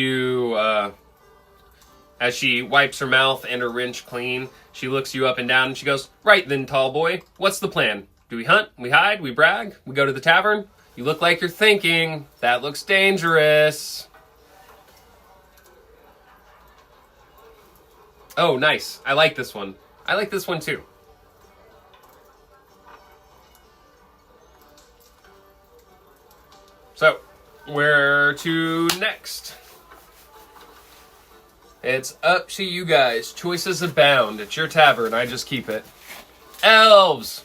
she wipes her mouth and her wrench clean, she looks you up and down and she goes, "Right then, tall boy, what's the plan? Do we hunt? We hide? We brag? We go to the tavern? You look like you're thinking. That looks dangerous." Oh, nice. I like this one. I like this one too. So, where to next? It's up to you guys. Choices abound. It's your tavern. I just keep it. Elves!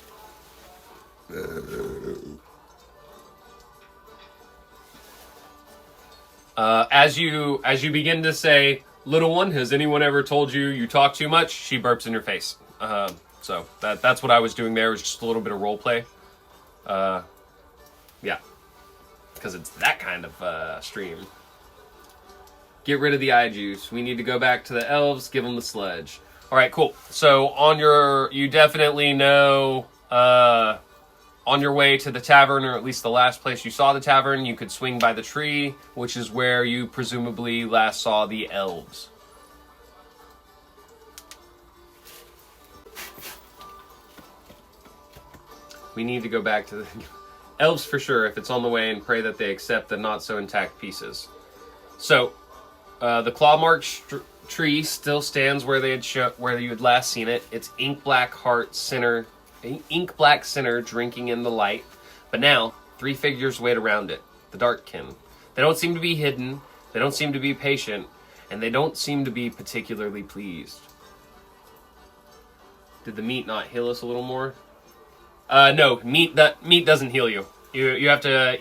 As you begin to say, "Little one, has anyone ever told you you talk too much?" she burps in your face. So that's what I was doing there. It was just a little bit of role play. Yeah, because it's that kind of stream. Get rid of the eye juice. We need to go back to the elves. Give them the sledge. All right, cool. So you definitely know. On your way to the tavern, or at least the last place you saw the tavern, you could swing by the tree, which is where you presumably last saw the elves. We need to go back to the elves for sure, if it's on the way, and pray that they accept the not-so-intact pieces. So, the claw-marked tree still stands where where you had last seen it. Its ink-black center drinking in the light, but now 3 figures wait around it, the Darkkin. They don't seem to be hidden, they don't seem to be patient, and they don't seem to be particularly pleased. Did the meat not heal us a little more? No, meat doesn't heal you. You have to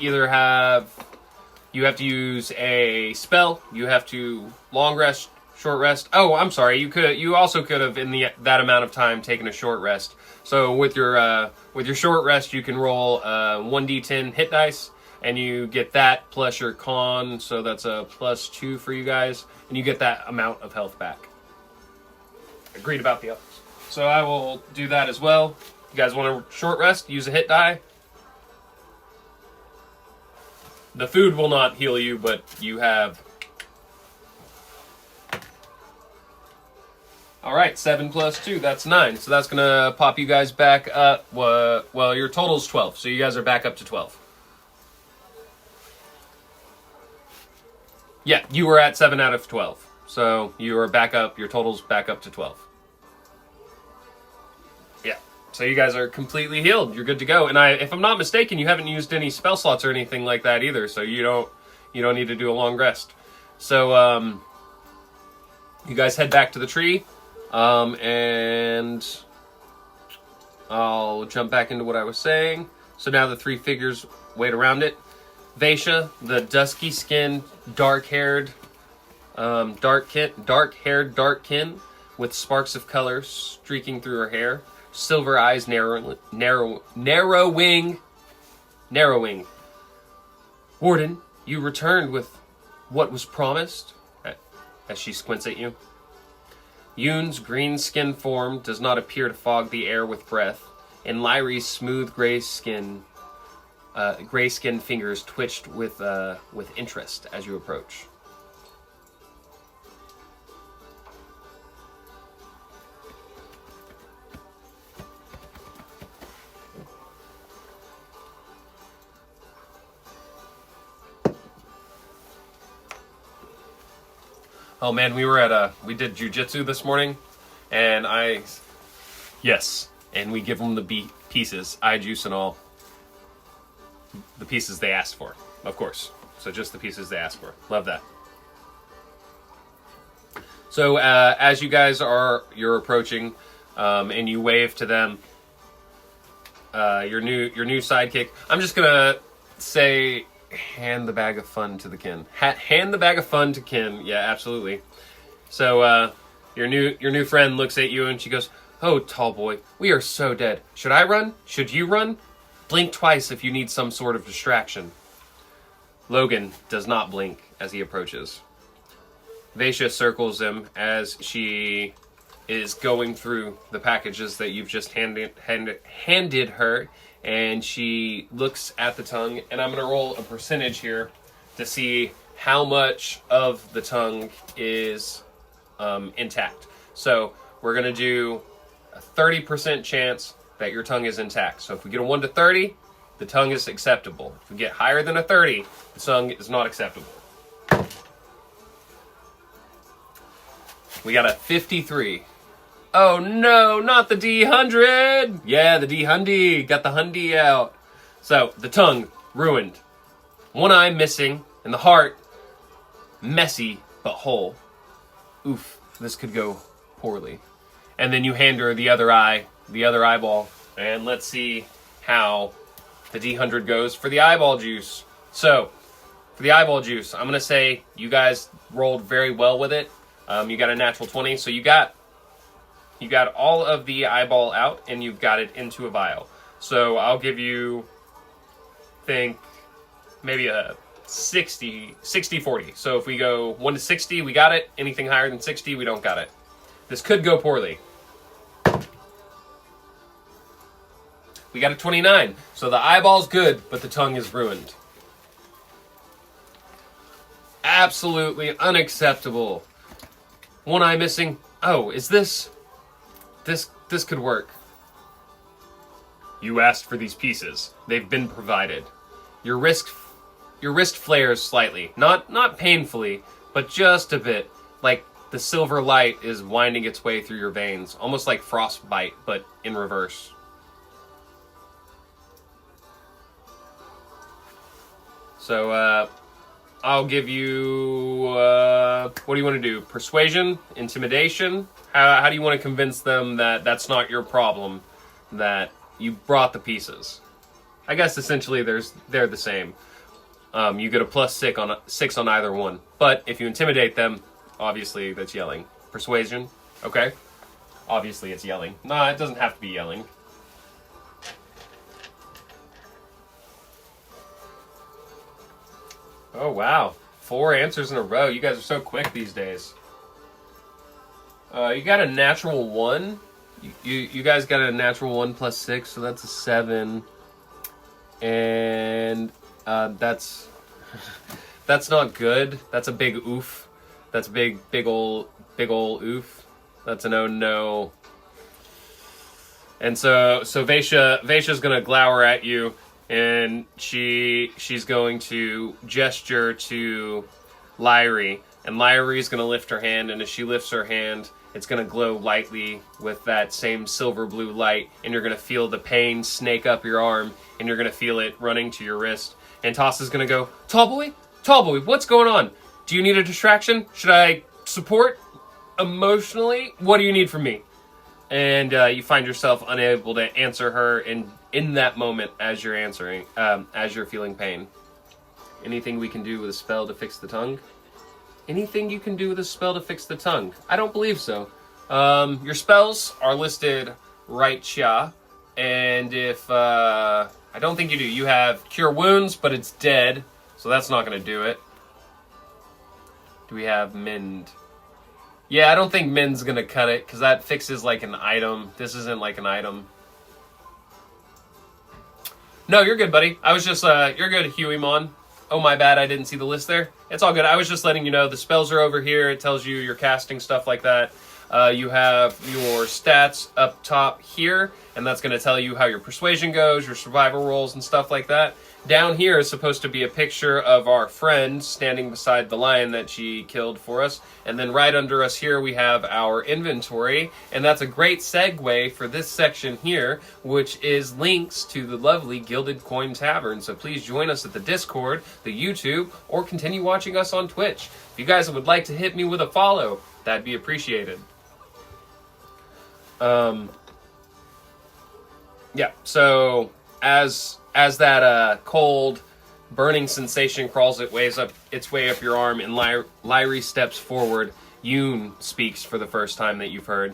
use a spell, you have to long rest, short rest. Oh, I'm sorry, you also could have in that amount of time taken a short rest. So with your short rest, you can roll 1d10 hit dice, and you get that plus your con, so that's a +2 for you guys, and you get that amount of health back. Agreed about the others. So I will do that as well. You guys want a short rest? Use a hit die. The food will not heal you, but you have... Alright, 7 plus 2, that's 9. So that's going to pop you guys back up. Well, your total's 12, so you guys are back up to 12. Yeah, you were at 7 out of 12. So you are back up, your total's back up to 12. Yeah, so you guys are completely healed. You're good to go. And if I'm not mistaken, you haven't used any spell slots or anything like that either, so you don't need to do a long rest. So, you guys head back to the tree. And I'll jump back into what I was saying. So now the 3 figures wait around it. Vaisha, the dusky-skinned, dark-haired darkkin with sparks of color streaking through her hair, silver eyes narrowing. Warden, you returned with what was promised? As she squints at you. Yoon's green-skinned form does not appear to fog the air with breath, and Lyrie's smooth gray-skinned fingers twitched with interest as you approach. Oh man, we did jujitsu this morning, and yes, and we give them the pieces, eye juice and all, the pieces they asked for, of course. So just the pieces they asked for. Love that. So as you guys you're approaching, and you wave to them, your new sidekick. I'm just gonna say, hand the bag of fun to the kin. Hand the bag of fun to kin. Yeah, absolutely. So your new friend looks at you and she goes, "Oh, tall boy, we are so dead. Should I run? Should you run? Blink twice if you need some sort of distraction." Logan does not blink as he approaches. Vaisha circles him as she is going through the packages that you've just handed her, and she looks at the tongue, and I'm going to roll a percentage here to see how much of the tongue is intact. So we're going to do a 30% chance that your tongue is intact. So if we get a 1 to 30, the tongue is acceptable. If we get higher than a 30, the tongue is not acceptable. We got a 53. Oh no, not the D100! Yeah, the D-hundy. Got the hundy out. So, the tongue, ruined. One eye missing, and the heart, messy but whole. Oof, this could go poorly. And then you hand her the other eye, the other eyeball, and let's see how the D100 goes for the eyeball juice. So, for the eyeball juice, I'm going to say you guys rolled very well with it. You got a natural 20, so you got all of the eyeball out, and you've got it into a vial. So I'll give you, think, maybe a 60-40. So if we go 1 to 60, we got it. Anything higher than 60, we don't got it. This could go poorly. We got a 29. So the eyeball's good, but the tongue is ruined. Absolutely unacceptable. One eye missing. Oh, is this could work. You asked for these pieces. They've been provided. Your wrist flares slightly. Not painfully, but just a bit. Like the silver light is winding its way through your veins. Almost like frostbite, but in reverse. So, I'll give you, what do you want to do? Persuasion? Intimidation? How do you want to convince them that that's not your problem, that you brought the pieces? I guess essentially they're the same. You get a +6 on either one. But if you intimidate them, obviously that's yelling. Persuasion? Okay. Obviously it's yelling. No, it doesn't have to be yelling. Oh, wow. 4 answers in a row. You guys are so quick these days. You got a natural 1. You guys got a natural 1 + 6, so that's a 7. And that's not good. That's a big oof. That's a big ol' oof. That's an oh no. And so Vaisha's gonna glower at you. And she's going to gesture to Lyrie, and Lyrie's going to lift her hand, and as she lifts her hand, it's going to glow lightly with that same silver blue light, and you're going to feel the pain snake up your arm, and you're going to feel it running to your wrist. And Tassa's going to go, Tall boy, what's going on? Do you need a distraction? Should I support emotionally? What do you need from me? And you find yourself unable to answer her in that moment as you're answering, as you're feeling pain. Anything we can do with a spell to fix the tongue? Anything you can do with a spell to fix the tongue? I don't believe so. Your spells are listed right here, and if I don't think you do. You have Cure Wounds, but it's dead, so that's not going to do it. Do we have Mend? Yeah, I don't think Mend's going to cut it, because that fixes like an item. This isn't like an item. No, you're good, buddy. I was just, you're good, Huey-mon. Oh, my bad, I didn't see the list there. It's all good. I was just letting you know the spells are over here. It tells you your casting, stuff like that. You have your stats up top here, and that's going to tell you how your persuasion goes, your survival rolls, and stuff like that. Down here is supposed to be a picture of our friend standing beside the lion that she killed for us. And then right under us here we have our inventory. And that's a great segue for this section here, which is links to the lovely Gilded Coin Tavern. So please join us at the Discord, the YouTube, or continue watching us on Twitch. If you guys would like to hit me with a follow, That'd be appreciated. Yeah, so as that cold, burning sensation crawls its way up your arm, and Lyrie steps forward, Yoon speaks for the first time that you've heard.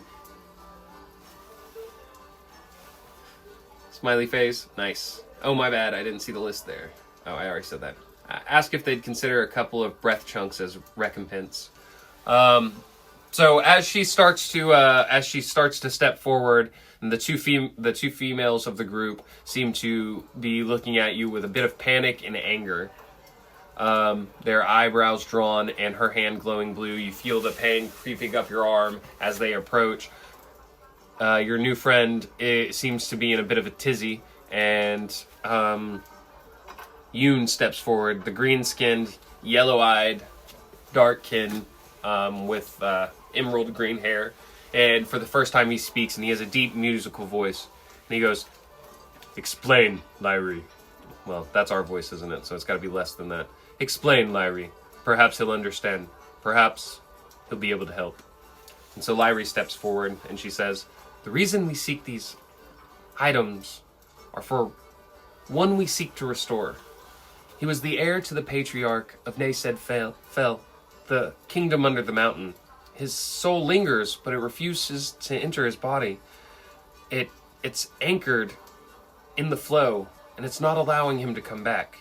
Smiley face. Nice. Oh, my bad. I didn't see the list there. Oh, I already said that. Ask if they'd consider a couple of breath chunks as recompense. So as she starts to step forward, and the two females of the group seem to be looking at you with a bit of panic and anger. Their eyebrows drawn and her hand glowing blue. You feel the pain creeping up your arm as they approach. Your new friend seems to be in a bit of a tizzy, and Yoon steps forward, the green-skinned, yellow-eyed, dark-kin, with emerald green hair. And for the first time he speaks, and he has a deep musical voice. And he goes, "Explain, Lyrie." Well, that's our voice, isn't it? So it's got to be less than that. "Explain, Lyrie. Perhaps he'll understand. Perhaps he'll be able to help." And so Lyrie steps forward, and she says, "The reason we seek these items are for one we seek to restore. He was the heir to the patriarch of Nased Fell, the kingdom under the mountain. His soul lingers, but it refuses to enter his body. It's anchored in the flow, and it's not allowing him to come back.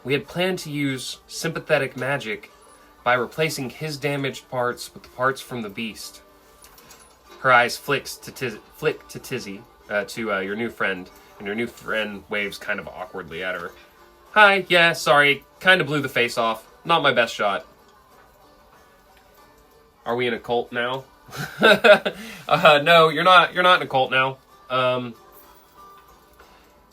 We had planned to use sympathetic magic by replacing his damaged parts with the parts from the beast." Her eyes flick to Tizzy, to your new friend, and your new friend waves kind of awkwardly at her. "Hi, yeah, sorry, kind of blew the face off. Not my best shot." Are we in a cult now? No, you're not in a cult now. And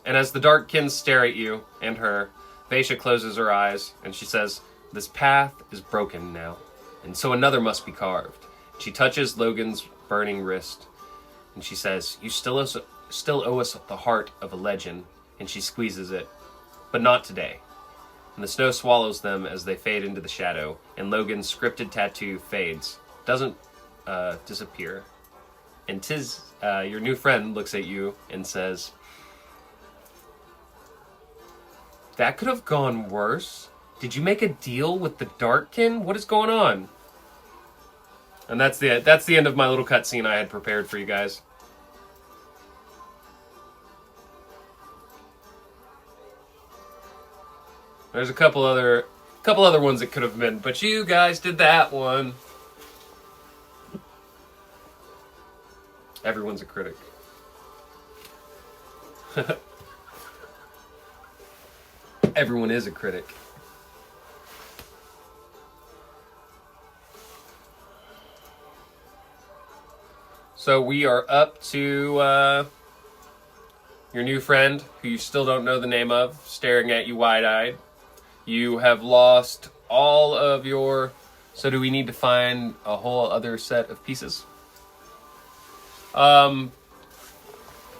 as the Darkkins stare at you and her, Vaisha closes her eyes, and she says, "This path is broken now, and so another must be carved." She touches Logan's burning wrist, and she says, "You still owe us the heart of a legend," and she squeezes it. "But not today." And the snow swallows them as they fade into the shadow, and Logan's scripted tattoo fades, doesn't disappear. And your new friend looks at you and says, "That could have gone worse. Did you make a deal with the Darkkin? What is going on?" And that's the end of my little cutscene I had prepared for you guys. There's a couple other ones that could have been, but you guys did that one. Everyone's a critic. Everyone is a critic. So we are up to your new friend, who you still don't know the name of, staring at you wide-eyed. You have lost all of your... So do we need to find a whole other set of pieces?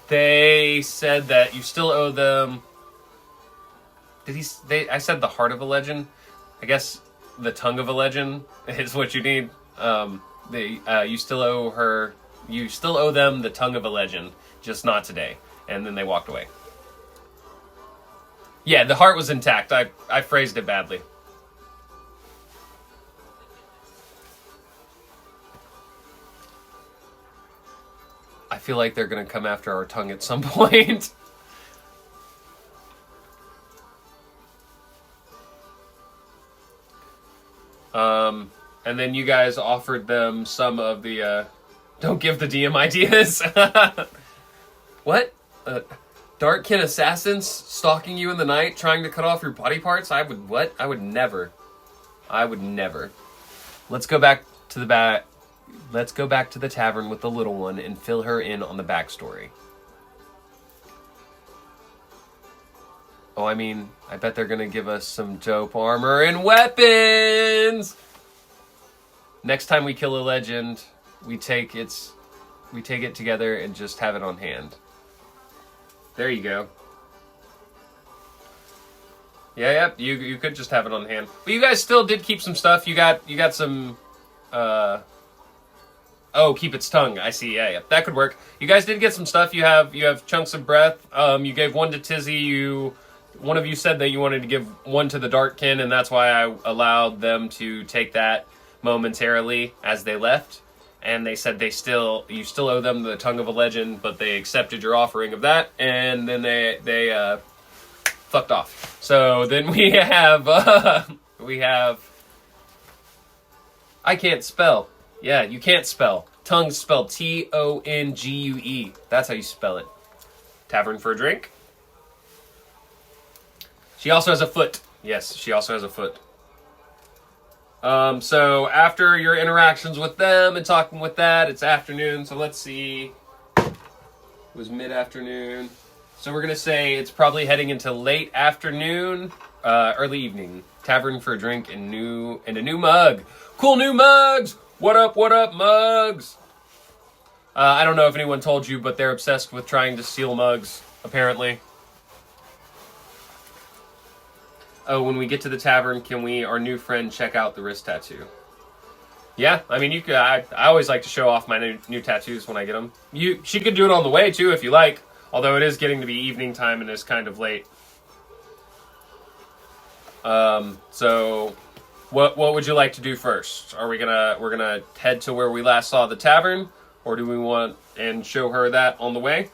They said that you still owe them... I said the heart of a legend. I guess the tongue of a legend is what you need. You still owe them the tongue of a legend, just not today. And then they walked away. Yeah, the heart was intact. I phrased it badly. I feel like they're going to come after our tongue at some point. And then you guys offered them some of the, don't give the DM ideas. What? Darkkin assassins stalking you in the night, trying to cut off your body parts? I would never. Let's go back to the tavern with the little one and fill her in on the backstory. Oh, I mean, I bet they're gonna give us some dope armor and weapons! Next time we kill a legend, we take it together and just have it on hand. There you go. Yeah, yep, you could just have it on hand. But you guys still did keep some stuff. You got some Oh, keep its tongue. I see. Yeah, yeah. That could work. You guys did get some stuff. You have chunks of breath. You gave one to Tizzy. One of you said that you wanted to give one to the Darkkin, and that's why I allowed them to take that momentarily as they left. And they said you still owe them the tongue of a legend, but they accepted your offering of that, and then they fucked off. So then we have I can't spell. Yeah, you can't spell. Tongue's spelled Tongue. That's how you spell it. Tavern for a drink. She also has a foot. Yes, she also has a foot. So after your interactions with them and talking with that, it's afternoon. So let's see. It was mid-afternoon. So we're going to say it's probably heading into late afternoon, early evening. Tavern for a drink and a new mug. Cool new mugs! What up, mugs? I don't know if anyone told you, but they're obsessed with trying to steal mugs, apparently. Oh, when we get to the tavern, can our new friend, check out the wrist tattoo? Yeah, I mean, you could. I always like to show off my new tattoos when I get them. She could do it on the way, too, if you like. Although it is getting to be evening time and it's kind of late. So what would you like to do first? We're gonna head to where we last saw the tavern, or do we want and show her that on the way?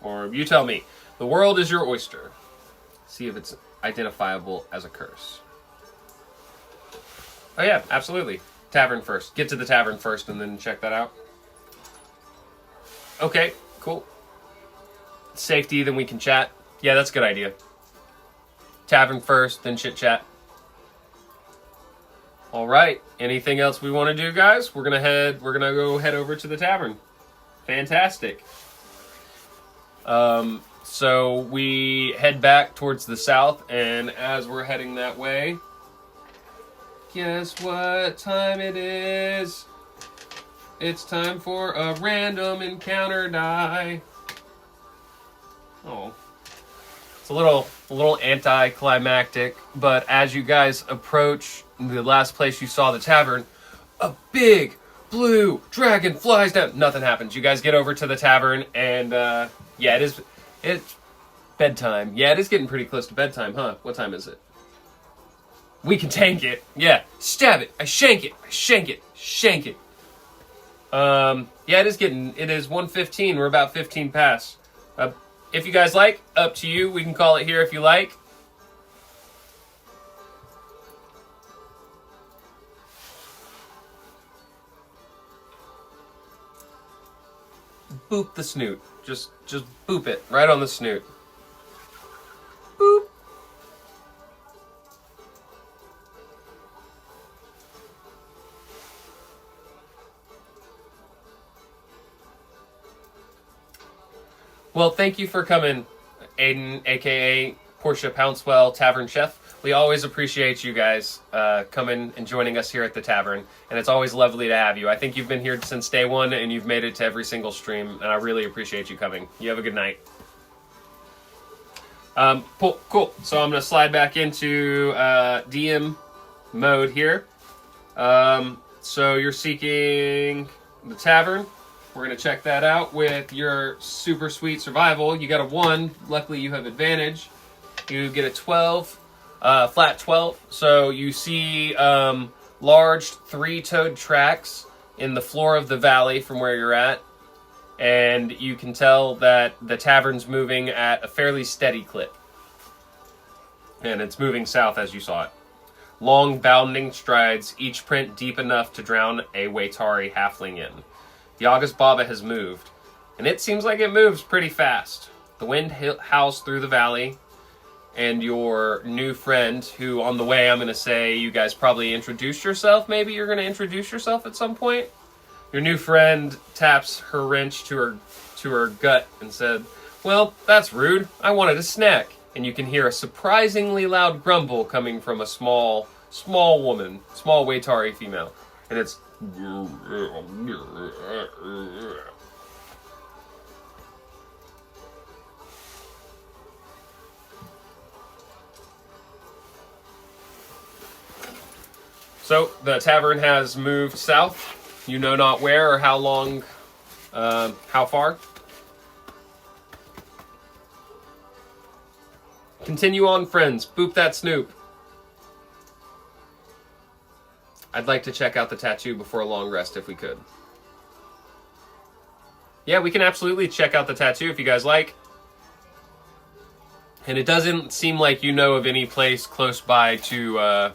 Or you tell me. The world is your oyster. See if it's identifiable as a curse. Oh yeah, absolutely. Tavern first. Get to the tavern first and then check that out. Okay, cool. Safety, then we can chat. Yeah, that's a good idea. Tavern first, then chit chat. All right. Anything else we want to do, guys? We're gonna go head over to the tavern. Fantastic. So we head back towards the south, and as we're heading that way, guess what time it is? It's time for a random encounter die. Oh. It's a little anticlimactic, but as you guys approach the last place you saw the tavern, a big blue dragon flies down. Nothing happens. You guys get over to the tavern, and yeah, it's bedtime. Yeah, it is getting pretty close to bedtime, huh? What time is it? We can tank it. Yeah, stab it. I shank it. I shank it. Shank it. Yeah, it is 1:15. We're about 15 past. If you guys like, up to you. We can call it here if you like. Boop the snoot. Just boop it right on the snoot. Boop. Well, thank you for coming, Aiden, a.k.a. Portia Pouncewell, Tavern Chef. We always appreciate you guys coming and joining us here at the tavern, and it's always lovely to have you. I think you've been here since day one, and you've made it to every single stream, and I really appreciate you coming. You have a good night. Cool. So I'm going to slide back into DM mode here. So you're seeking the tavern. We're going to check that out with your super sweet survival. You got a 1. Luckily, you have advantage. You get a 12, flat 12. So you see large 3-toed tracks in the floor of the valley from where you're at. And you can tell that the tavern's moving at a fairly steady clip. And it's moving south as you saw it. Long bounding strides, each print deep enough to drown a Waytari halfling in. The August Baba has moved, and it seems like it moves pretty fast. The wind howls through the valley, and your new friend, who on the way I'm going to say you guys probably introduced yourself. Maybe you're going to introduce yourself at some point. Your new friend taps her wrench to her gut and said, "Well, that's rude. I wanted a snack." And you can hear a surprisingly loud grumble coming from a small woman, small Waytari female, and it's. So the tavern has moved south. You know not where or how long, how far. Continue on, friends. Boop that Snoop. I'd like to check out the tattoo before a long rest if we could. Yeah, we can absolutely check out the tattoo if you guys like. And it doesn't seem like you know of any place close by to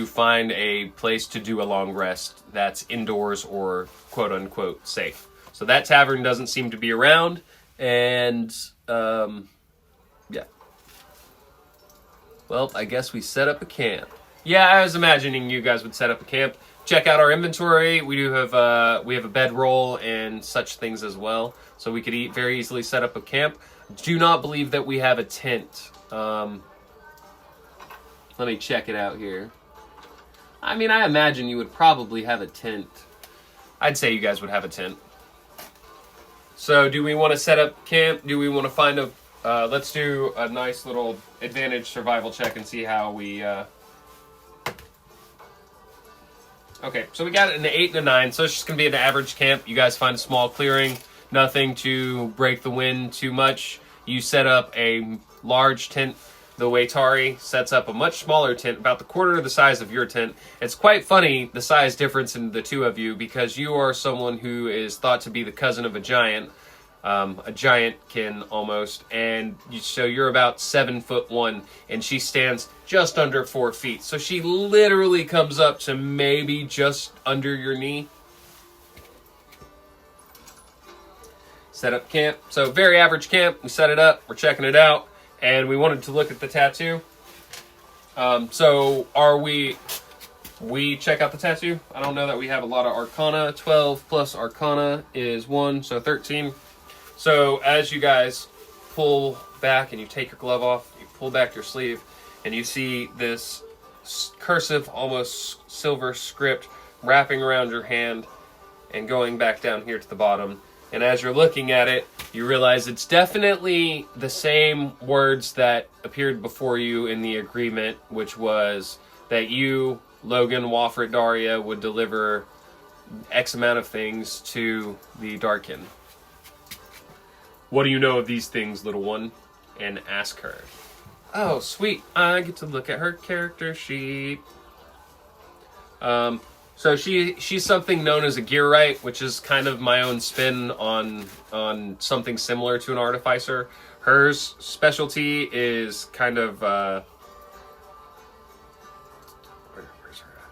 find a place to do a long rest that's indoors or quote-unquote safe. So that tavern doesn't seem to be around, and yeah. Well, I guess we set up a camp. Yeah, I was imagining you guys would set up a camp. Check out our inventory. We do have we have a bedroll and such things as well, so we could very easily set up a camp. Do not believe that we have a tent. Let me check it out here. I mean, I imagine you would probably have a tent. I'd say you guys would have a tent. So, do we want to set up camp? Do we want to find a... let's do a nice little advantage survival check and see how we... Okay, so we got an 8 and a 9, so it's just going to be an average camp. You guys find a small clearing, nothing to break the wind too much. You set up a large tent. The Waytari sets up a much smaller tent, about the quarter of the size of your tent. It's quite funny, the size difference in the two of you, because you are someone who is thought to be the cousin of a giant kin almost, and so you're about 7'1", and she stands just under 4 feet. So she literally comes up to maybe just under your knee. Set up camp. So very average camp. We set it up. We're checking it out. And we wanted to look at the tattoo. So are we check out the tattoo? I don't know that we have a lot of Arcana. 12 plus Arcana is 1, so 13. So as you guys pull back and you take your glove off, you pull back your sleeve, and you see this cursive, almost silver script wrapping around your hand and going back down here to the bottom. And as you're looking at it, you realize it's definitely the same words that appeared before you in the agreement, which was that you, Logan Wafrit Daria, would deliver X amount of things to the Darkin. What do you know of these things, little one? And ask her. Oh, sweet. I get to look at her character sheet. So she's something known as a gear right, which is kind of my own spin on something similar to an artificer. Her specialty is kind of where's her at?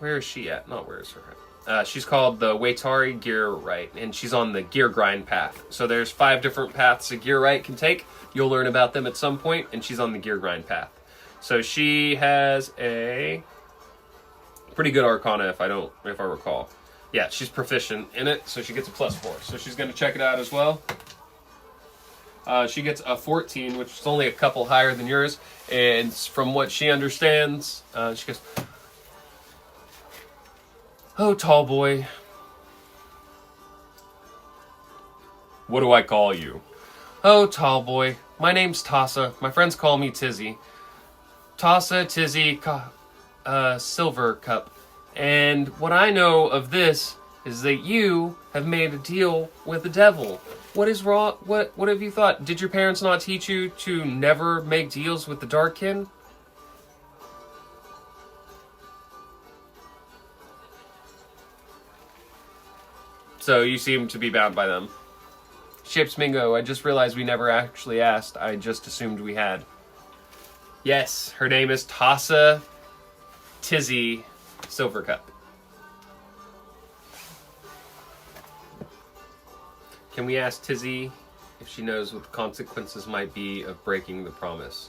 Where is she at? Not where is her at? She's called the Waytari Gear Right, and she's on the gear grind path. So there's 5 different paths a gear right can take. You'll learn about them at some point, and she's on the gear grind path. So she has a pretty good Arcana, if I recall. Yeah, she's proficient in it, so she gets a +4. So she's going to check it out as well. She gets a 14, which is only a couple higher than yours. And from what she understands, she goes, "Oh, tall boy. What do I call you?" "Oh, tall boy. My name's Tassa. My friends call me Tizzy. Tassa, Tizzy, Silver Cup. And what I know of this is that you have made a deal with the devil. What is wrong? What have you thought? Did your parents not teach you to never make deals with the Darkin?" So you seem to be bound by them. "Ships Mingo, I just realized we never actually asked. I just assumed we had." Yes, her name is Tassa Tizzy Silvercup. Can we ask Tizzy if she knows what the consequences might be of breaking the promise?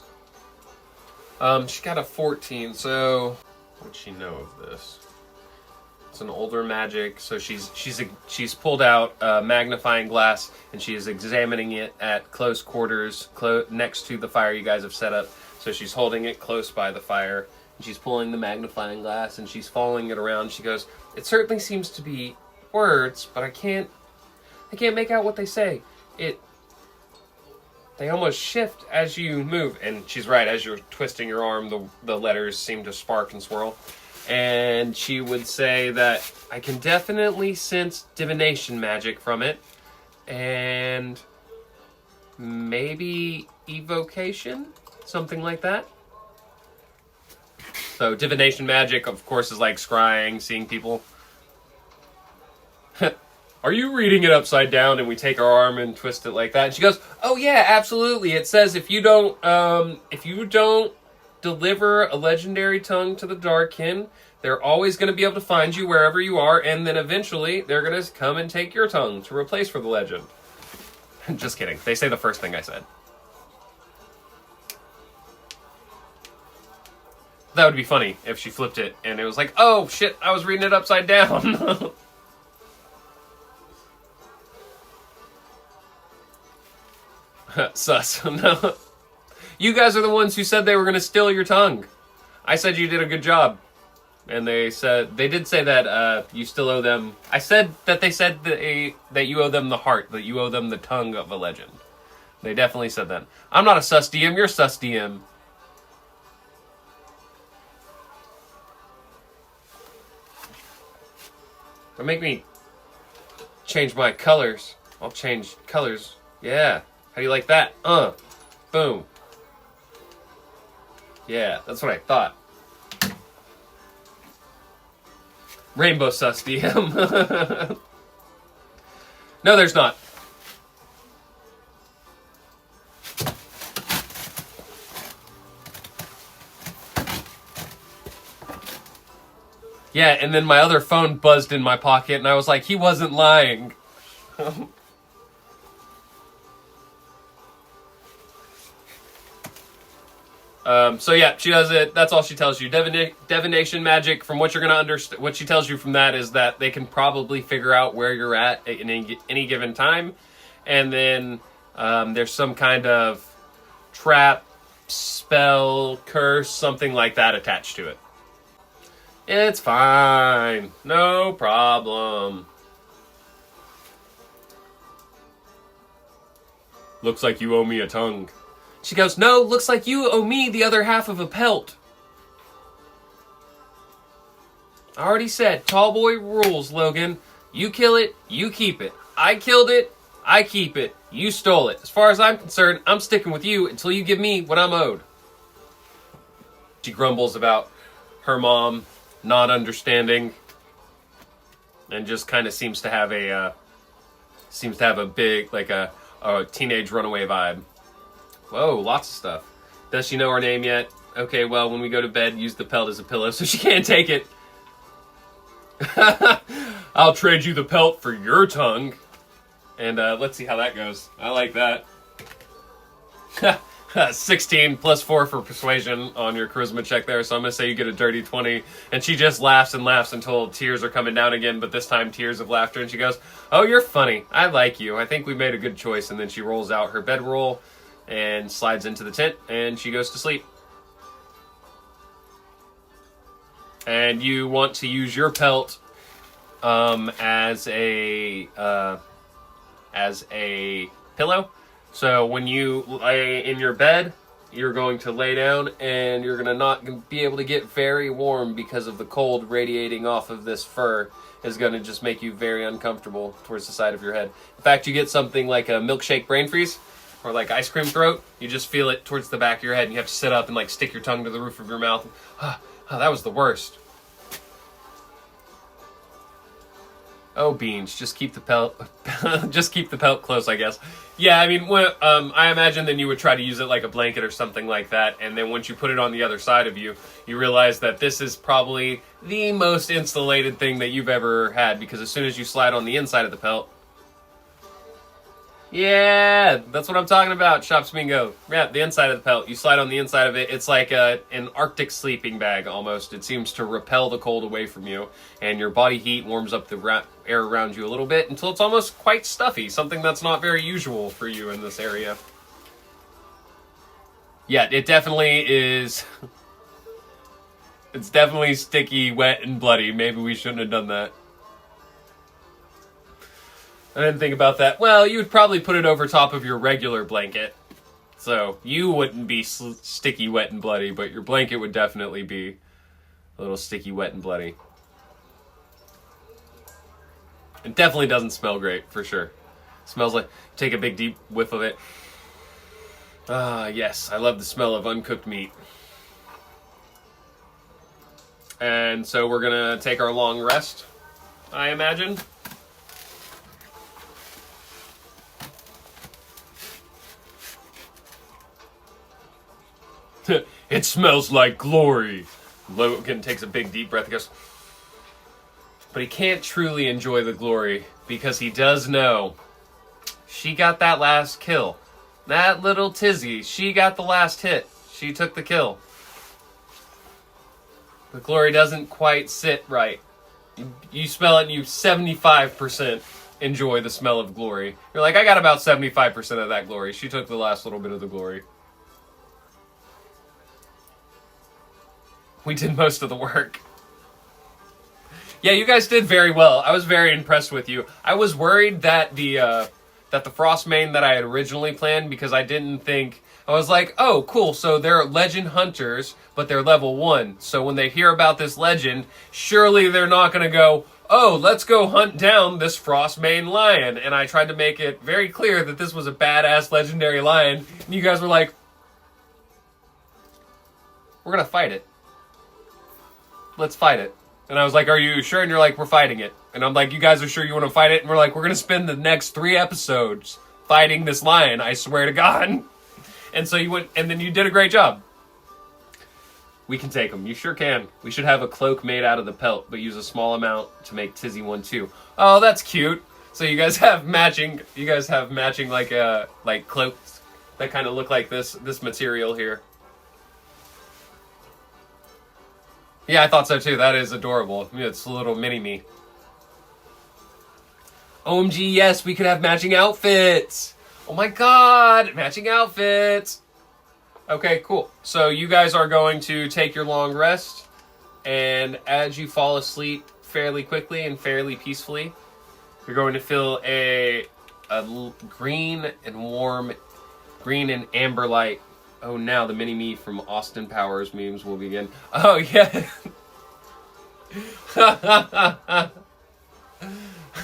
She got a 14, so what'd she know of this? It's an older magic, so she's pulled out a magnifying glass and she is examining it at close quarters, next to the fire you guys have set up. So she's holding it close by the fire, and she's pulling the magnifying glass and she's following it around. She goes, "It certainly seems to be words, but I can't make out what they say. They almost shift as you move." And she's right, as you're twisting your arm, the letters seem to spark and swirl. And she would say that I can definitely sense divination magic from it. And maybe evocation? Something like that. So divination magic, of course, is like scrying, seeing people. Are you reading it upside down? And we take our arm and twist it like that. And she goes, oh yeah, absolutely. It says if you don't deliver a legendary tongue to the Darkkin, they're always going to be able to find you wherever you are, and then eventually they're going to come and take your tongue to replace for the legend. Just kidding. They say the first thing I said. That would be funny if she flipped it and it was like, oh shit, I was reading it upside down. Sus. No. You guys are the ones who said they were going to steal your tongue. I said you did a good job. And they did say that you still owe them. I said that they said that you owe them the heart, that you owe them the tongue of a legend. They definitely said that. I'm not a sus DM, you're sus DM. Don't make me change my colors. I'll change colors. Yeah. How do you like that? Boom. Yeah, that's what I thought. Rainbow sus DM. No, there's not. Yeah, and then my other phone buzzed in my pocket, and I was like, he wasn't lying. So yeah, she does it. That's all she tells you. Divination magic, from what you're going to understand, what she tells you from that is that they can probably figure out where you're at in any given time. And then there's some kind of trap, spell, curse, something like that attached to it. It's fine. No problem. Looks like you owe me a tongue. She goes, no, looks like you owe me the other half of a pelt. I already said, tall boy rules, Logan. You kill it, you keep it. I killed it, I keep it. You stole it. As far as I'm concerned, I'm sticking with you until you give me what I'm owed. She grumbles about her mom not understanding, and just kind of seems to have a big, like a teenage runaway vibe. Whoa, lots of stuff. Does she know her name yet? Okay, well, when we go to bed, use the pelt as a pillow so she can't take it. I'll trade you the pelt for your tongue. And let's see how that goes. I like that. 16 plus 4 for persuasion on your charisma check there, so I'm going to say you get a dirty 20. And she just laughs and laughs until tears are coming down again, but this time tears of laughter. And she goes, oh, you're funny. I like you. I think we made a good choice. And then she rolls out her bedroll and slides into the tent, and she goes to sleep. And you want to use your pelt as a pillow. So when you lay in your bed, you're going to lay down, and you're going to not be able to get very warm because of the cold radiating off of this fur is going to just make you very uncomfortable towards the side of your head. In fact, you get something like a milkshake brain freeze, or like ice cream throat. You just feel it towards the back of your head, and you have to sit up and like stick your tongue to the roof of your mouth. That was the worst. Oh, beans, just keep the pelt just keep the pelt close, I guess. Yeah, I mean, I imagine then you would try to use it like a blanket or something like that, and then once you put it on the other side of you, you realize that this is probably the most insulated thing that you've ever had, because as soon as you slide on the inside of the pelt, yeah, that's what I'm talking about, Shops Bingo. Yeah, the inside of the pelt. You slide on the inside of it. It's like an Arctic sleeping bag, almost. It seems to repel the cold away from you, and your body heat warms up the air around you a little bit until it's almost quite stuffy, something that's not very usual for you in this area. Yeah, it definitely is. It's definitely sticky, wet, and bloody. Maybe we shouldn't have done that. I didn't think about that. Well, you would probably put it over top of your regular blanket. So you wouldn't be sticky, wet, and bloody, but your blanket would definitely be. A little sticky, wet, and bloody. It definitely doesn't smell great, for sure. Smells like, take a big deep whiff of it. Ah, yes, I love the smell of uncooked meat. And so we're gonna take our long rest, I imagine. It smells like glory. Logan takes a big deep breath and goes, but he can't truly enjoy the glory because he does know she got that last kill. That little Tizzy, she got the last hit. She took the kill. The glory doesn't quite sit right. You smell it and you 75% enjoy the smell of glory. You're like, I got about 75% of that glory. She took the last little bit of the glory. We did most of the work. Yeah, you guys did very well. I was very impressed with you. I was worried that the Frostmane that I had originally planned, because I didn't think... I was like, oh, cool, so they're legend hunters, but they're level 1. So when they hear about this legend, surely they're not going to go, oh, let's go hunt down this Frostmane lion. And I tried to make it very clear that this was a badass legendary lion. And you guys were like, we're going to fight it. Let's fight it. And I was like, are you sure? And you're like, we're fighting it. And I'm like, you guys are sure you want to fight it? And we're like, we're going to spend the next 3 episodes fighting this lion, I swear to God. And so you went, and then you did a great job. We can take them. You sure can. We should have a cloak made out of the pelt, but use a small amount to make Tizzy one too. Oh, that's cute. So you guys have matching like cloaks that kind of look like this material here. Yeah, I thought so too. That is adorable. It's a little mini-me. OMG, yes, we could have matching outfits. Oh my god, matching outfits. Okay, cool. So you guys are going to take your long rest, and as you fall asleep fairly quickly and fairly peacefully, you're going to feel a green and amber light. Oh, now the mini-me from Austin Powers memes will begin. Oh, yeah.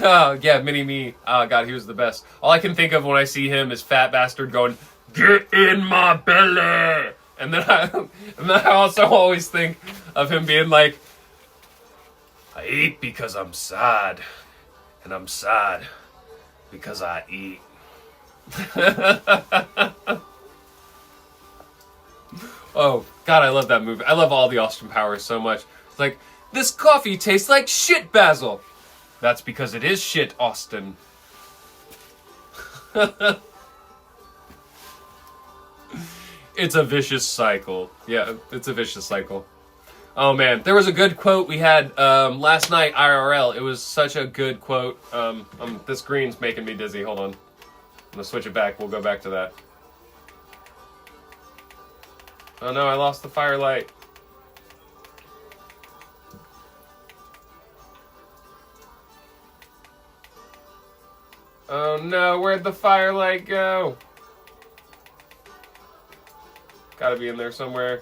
Oh, yeah, mini-me. Oh, God, he was the best. All I can think of when I see him is fat bastard going, get in my belly! And then I also always think of him being like, I eat because I'm sad. And I'm sad because I eat. Oh, God, I love that movie. I love all the Austin Powers so much. It's like, this coffee tastes like shit, Basil. That's because it is shit, Austin. It's a vicious cycle. Yeah, it's a vicious cycle. Oh, man. There was a good quote we had last night, IRL. It was such a good quote. This green's making me dizzy. Hold on. I'm going to switch it back. We'll go back to that. Oh no, I lost the firelight. Oh no, where'd the firelight go? Gotta be in there somewhere.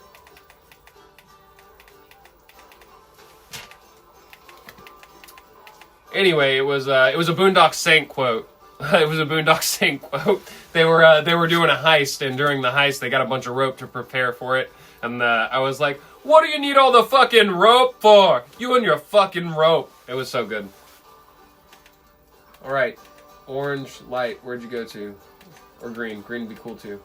Anyway, it was a Boondock Saint quote. It was a Boondock Saint quote. They were doing a heist, and during the heist, they got a bunch of rope to prepare for it. And I was like, what do you need all the fucking rope for? You and your fucking rope. It was so good. All right. Orange light. Where'd you go to? Or green. Green would be cool, too.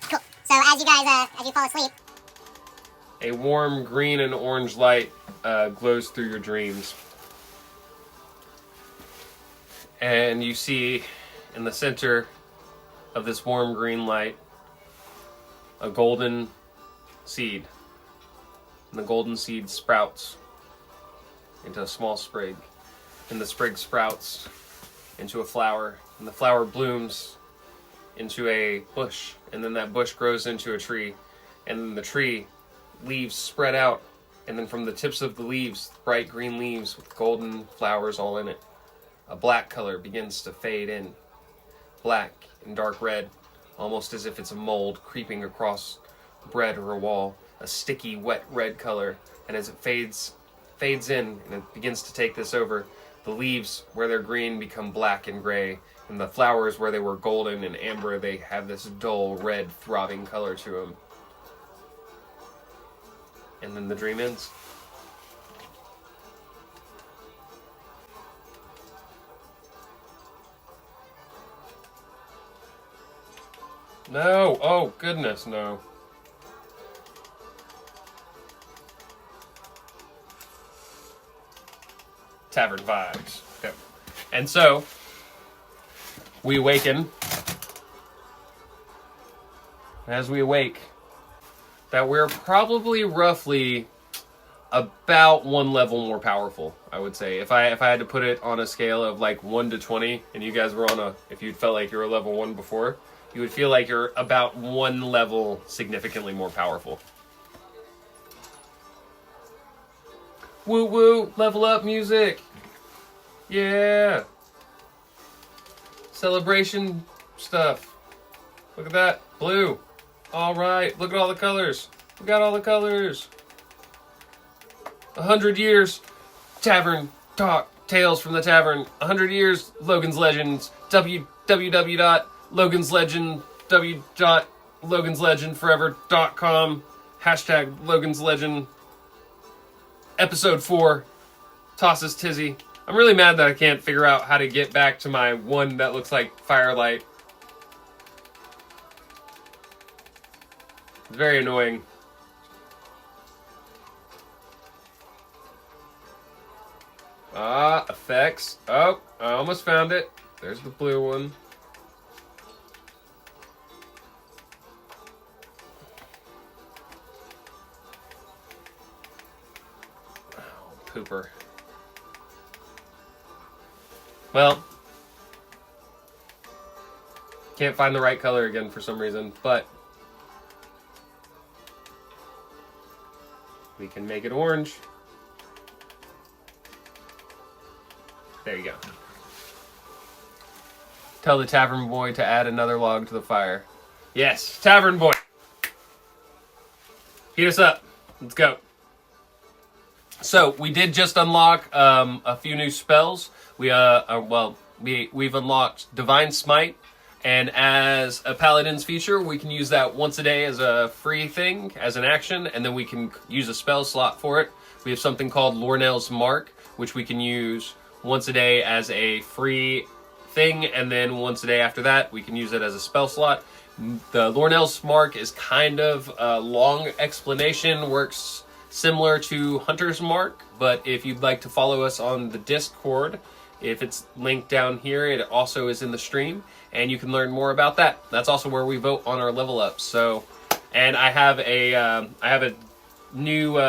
Cool. So as you fall asleep, A warm green and orange light glows through your dreams. And you see in the center of this warm green light a golden seed. And the golden seed sprouts into a small sprig. And the sprig sprouts into a flower. And the flower blooms into a bush. And then that bush grows into a tree. And then the tree, leaves spread out. And then from the tips of the leaves, bright green leaves with golden flowers all in it, a black color begins to fade in. Black and dark red almost as if it's a mold creeping across bread or a wall, a sticky, wet red color. And as it fades in and it begins to take this over, the leaves, where they're green, become black and gray, and the flowers, where they were golden and amber, they have this dull, red, throbbing color to them. And then the dream ends. No! Oh, goodness, no. Tavern vibes. Okay. And so, we awaken. As we awake, that we're probably roughly about 1 level more powerful, I would say. If I had to put it on a scale of like 1 to 20, and you guys were on if you felt like you were level 1 before, you would feel like you're about 1 level significantly more powerful. Woo woo, level up music. Yeah. Celebration stuff. Look at that, blue. All right, look at all the colors. We got all the colors. 100 years, tavern talk, tales from the tavern. 100 years, Logan's Legends. www.loganslegend, w.loganslegendforever.com. Hashtag Logan's Legend. Episode 4, Tassa's Tizzy. I'm really mad that I can't figure out how to get back to my one that looks like firelight. It's very annoying. Effects. Oh, I almost found it. There's the blue one. Pooper. Well, can't find the right color again for some reason, but we can make it orange. There you go. Tell the tavern boy to add another log to the fire. Yes, tavern boy. Heat us up. Let's go. So we did just unlock a few new spells. We've unlocked Divine Smite, and as a Paladin's feature, we can use that once a day as a free thing, as an action, and then we can use a spell slot for it. We have something called Lornell's Mark, which we can use once a day as a free thing, and then once a day after that, we can use it as a spell slot. The Lornell's Mark is kind of a long explanation, works similar to Hunter's Mark, but if you'd like to follow us on the Discord, if it's linked down here, it also is in the stream, and you can learn more about that. That's also where we vote on our level ups. So, and I have a new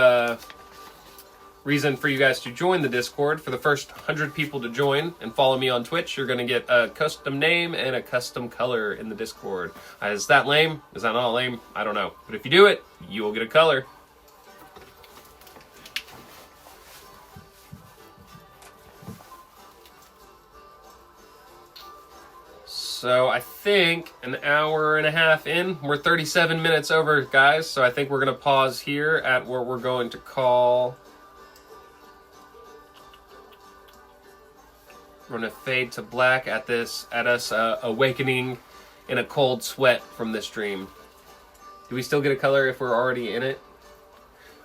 reason for you guys to join the Discord. For the first 100 people to join and follow me on Twitch, you're going to get a custom name and a custom color in the Discord. Is that lame? Is that not lame? I don't know. But if you do it, you will get a color. So I think an hour and a half in, we're 37 minutes over, guys. So I think we're going to pause here at what we're going to call... We're going to fade to black at us awakening in a cold sweat from this dream. Do we still get a color if we're already in it?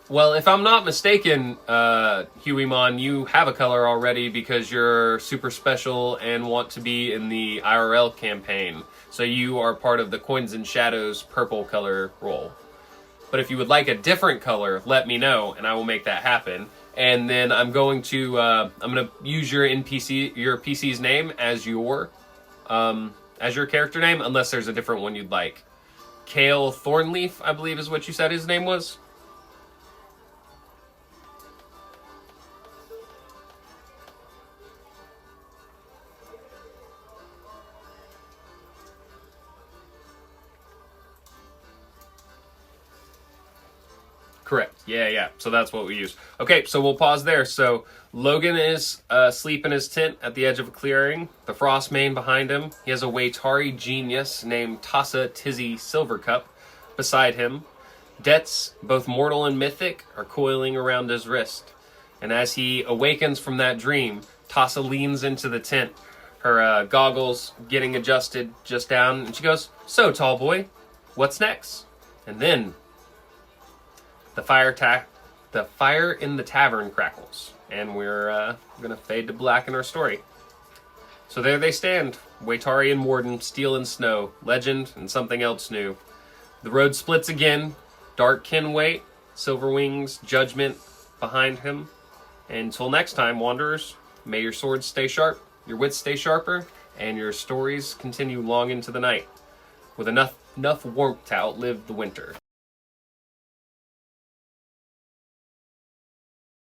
Well, if I'm not mistaken, Hueymon, you have a color already because you're super special and want to be in the IRL campaign. So you are part of the Coins and Shadows purple color role. But if you would like a different color, let me know and I will make that happen. And then I'm going to use your PC's name as your character name, unless there's a different one you'd like. Kale Thornleaf, I believe is what you said his name was. Correct. Yeah. So that's what we use. Okay, so we'll pause there. So Logan is asleep in his tent at the edge of a clearing. The Frostmane behind him. He has a Waytari genius named Tassa, Tizzy, Silvercup beside him. Debts, both mortal and mythic, are coiling around his wrist. And as he awakens from that dream, Tassa leans into the tent, her goggles getting adjusted just down, and she goes, "So, tall boy, what's next?" And then the fire in the tavern crackles, and we're going to fade to black in our story. So there they stand, Waytari and Warden, steel and snow, legend and something else new. The road splits again, dark kin wait, silver wings, judgment behind him. Until next time, wanderers, may your swords stay sharp, your wits stay sharper, and your stories continue long into the night, with enough warmth to outlive the winter.